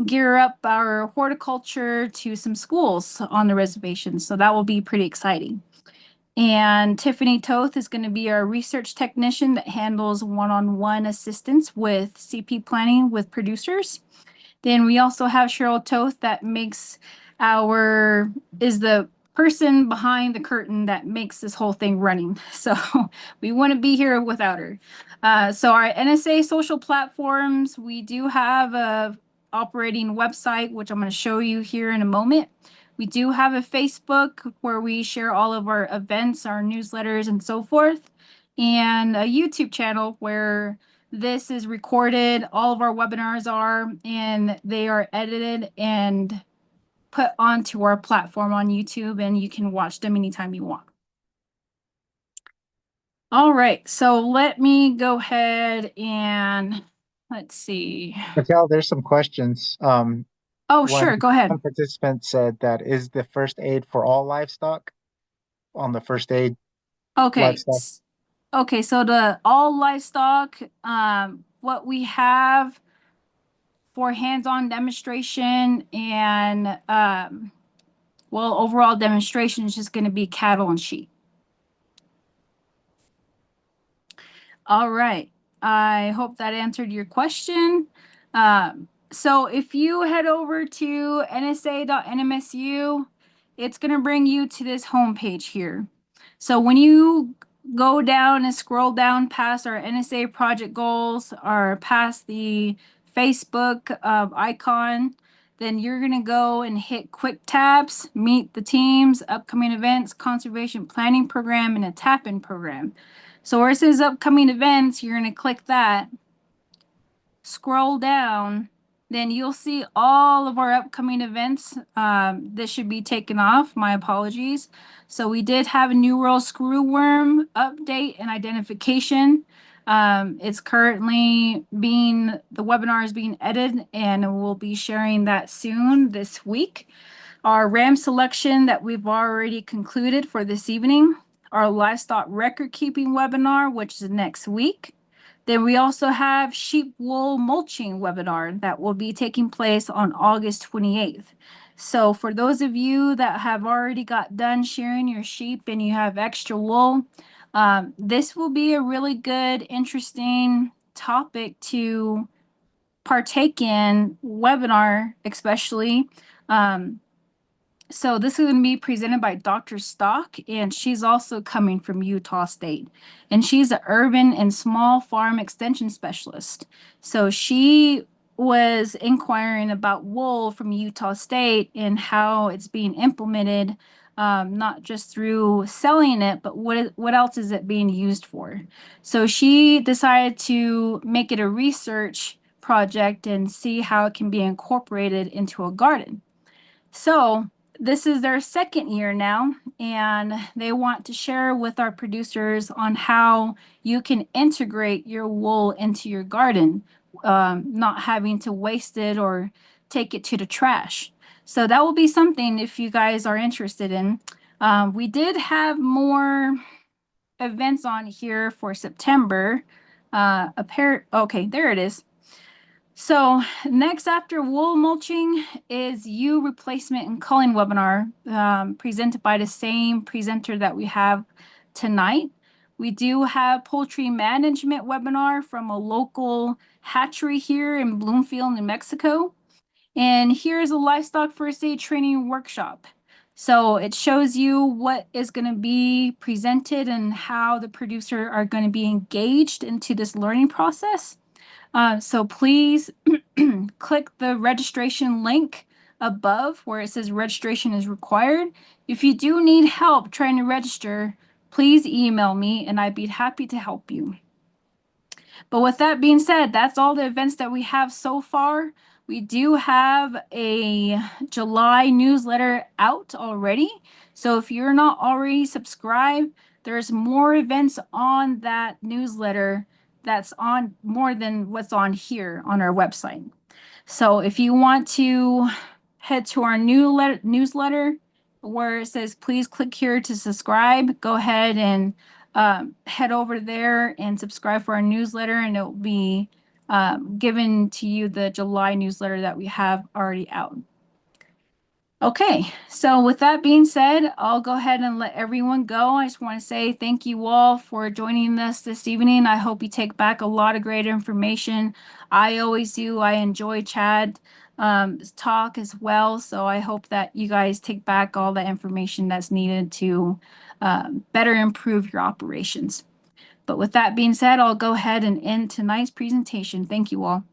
gear up our horticulture to some schools on the reservation. So that will be pretty exciting. And Tiffany Toth is going to be our research technician that handles one-on-one assistance with CP planning with producers. Then we also have Cheryl Toth that is the person behind the curtain that makes this whole thing running. So we wouldn't be here without her. So our NSA social platforms, we do have a operating website, which I'm going to show you here in a moment. We do have a Facebook where we share all of our events, our newsletters, and so forth, and a YouTube channel where this is recorded, all of our webinars are, and they are edited and put onto our platform on YouTube, and you can watch them anytime you want. All right, so let me go ahead and let's see. Raquel, there's some questions. Oh, sure, go ahead. One participant said that is the first aid for all livestock on the first aid Okay. livestock. Okay, so the all livestock, what we have for hands-on demonstration and well, overall demonstration is just going to be cattle and sheep. All right. I hope that answered your question. So if you head over to nsa.nmsu, it's going to bring you to this homepage here. So when you go down and scroll down past our NSA project goals or past the Facebook icon, then you're going to go and hit quick tabs, meet the teams, upcoming events, conservation planning program, and a tap-in program. So where it says upcoming events, you're going to click that, scroll down, then you'll see all of our upcoming events. This should be taken off. My apologies. So we did have a New World Screwworm update and identification. It's currently the webinar is being edited, and we'll be sharing that soon this week. Our ram selection that we've already concluded for this evening. Our livestock record keeping webinar, which is next week. Then we also have sheep wool mulching webinar that will be taking place on August 28th. So for those of you that have already got done shearing your sheep and you have extra wool, this will be a really good, interesting topic to partake in webinar, especially. So this is going to be presented by Dr. Stock, and she's also coming from Utah State. And she's an urban and small farm extension specialist. So she was inquiring about wool from Utah State and how it's being implemented, not just through selling it, but what else is it being used for? So she decided to make it a research project and see how it can be incorporated into a garden. So this is their second year now, and they want to share with our producers on how you can integrate your wool into your garden, not having to waste it or take it to the trash. So that will be something if you guys are interested in. We did have more events on here for September. Okay, there it is. So next after wool mulching is ewe replacement and culling webinar presented by the same presenter that we have tonight. We do have poultry management webinar from a local hatchery here in Bloomfield, New Mexico. And here's a livestock first aid training workshop. So it shows you what is going to be presented and how the producer are going to be engaged into this learning process. So please click the registration link above where it says registration is required. If you do need help trying to register, please email me and I'd be happy to help you. But with that being said, that's all the events that we have so far. We do have a July newsletter out already. So if you're not already subscribed, there's more events on that newsletter that's on more than what's on here on our website. So if you want to head to our newsletter where it says please click here to subscribe, go ahead and head over there and subscribe for our newsletter, and it will be given to you the July newsletter that we have already out. Okay, so with that being said, I'll go ahead and let everyone go. I just want to say thank you all for joining us this evening. I hope you take back a lot of great information. I always do. I enjoy Chad talk as well. So I hope that you guys take back all the information that's needed to better improve your operations. But with that being said, I'll go ahead and end tonight's presentation. Thank you all.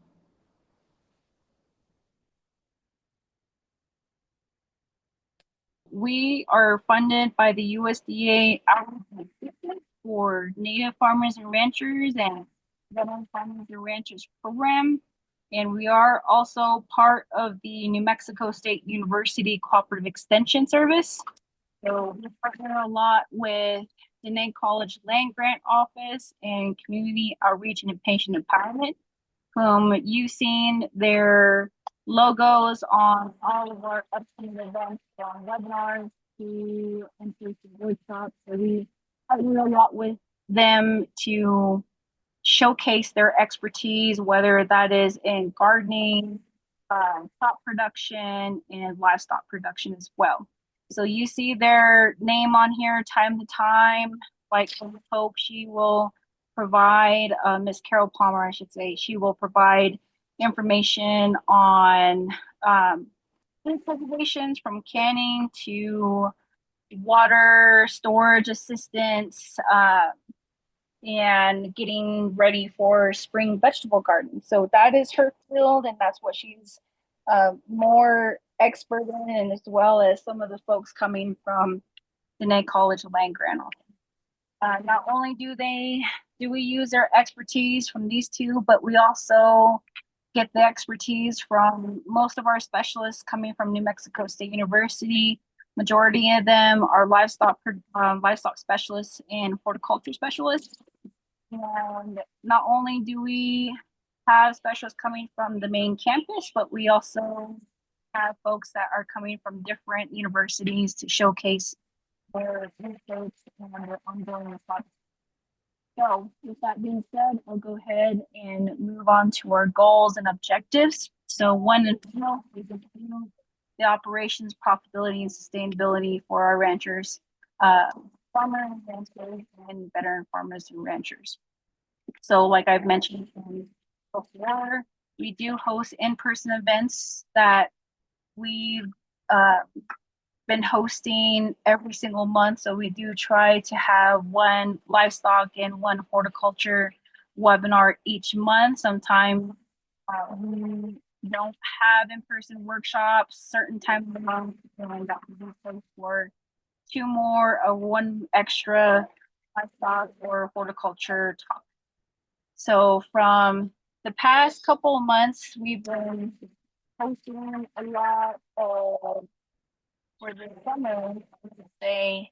We are funded by the USDA Outreach and Assistance for Native Farmers and Ranchers and Veteran Farmers and Ranchers program. And we are also part of the New Mexico State University Cooperative Extension Service. So we partner a lot with the Dene College Land Grant Office and Community Outreach and Patient Empowerment. You've seen their logos on all of our upcoming events, from webinars to in-person workshops. So we partner a lot with them to showcase their expertise, whether that is in gardening, crop production, and livestock production as well. So you see their name on here time to time, like Hope, she will provide, Miss Carol Palmer, I should say, she will provide information on food preservations from canning to water storage assistance, and getting ready for spring vegetable garden. So that is her field, and that's what she's more expert in, and as well as some of the folks coming from Dene College Land Grant Office. Not only do we use their expertise from these two, but we also get the expertise from most of our specialists coming from New Mexico State University. Majority of them are livestock specialists and horticulture specialists. And not only do we have specialists coming from the main campus, but we also have folks that are coming from different universities to showcase their research and their ongoing projects. So with that being said, I'll go ahead and move on to our goals and objectives. So one and foremost is improve the operations, profitability, and sustainability for our ranchers, farmers and ranchers, and veteran farmers and ranchers. So like I've mentioned before, we do host in-person events that we've been hosting every single month. So we do try to have one livestock and one horticulture webinar each month. Sometimes we don't have in-person workshops certain times of the month, and that will be for two more or one extra livestock or horticulture talk. So from the past couple of months, we've been posting a lot of, for the summer, I would say,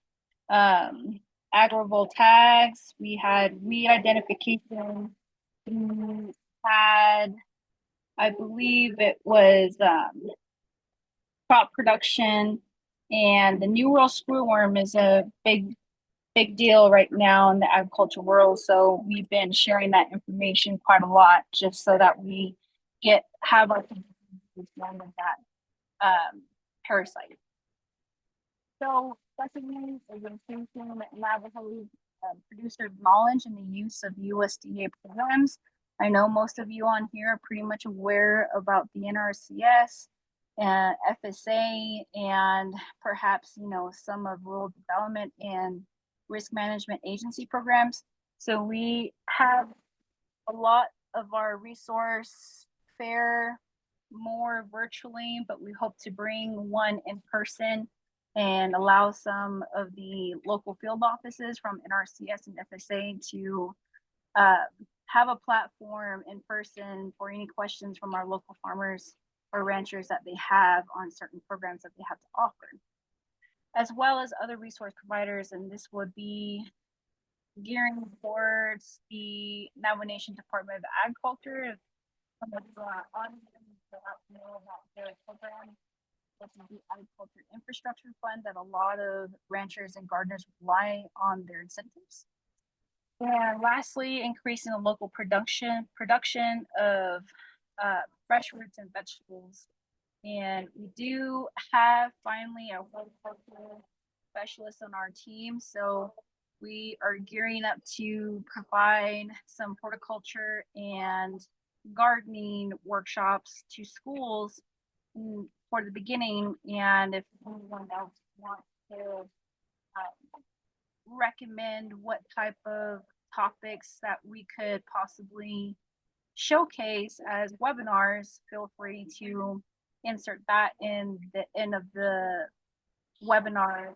agrivoltaics. We had weed identification. We had, I believe it was crop production, and the New World screwworm is a big deal right now in the agriculture world. So we've been sharing that information quite a lot, just so that we have our understanding of that parasite. So secondly, is increasing Navajo's producer knowledge and the use of USDA programs. I know most of you on here are pretty much aware about the NRCS, FSA, and perhaps some of rural development and risk management agency programs. So we have a lot of our resource fair more virtually, but we hope to bring one in person and allow some of the local field offices from NRCS and FSA to have a platform in person for any questions from our local farmers or ranchers that they have on certain programs that they have to offer, as well as other resource providers. And this would be gearing towards the Navajo Nation Department of Agriculture. If some of you are on to know about their program, this is the Agriculture Infrastructure Fund that a lot of ranchers and gardeners rely on their incentives. And lastly, increasing the local production of fresh fruits and vegetables. And we do have finally a horticulture specialist on our team. So we are gearing up to provide some horticulture and gardening workshops to schools for the beginning. And if anyone else wants to recommend what type of topics that we could possibly showcase as webinars, feel free to insert that in the end of the webinar.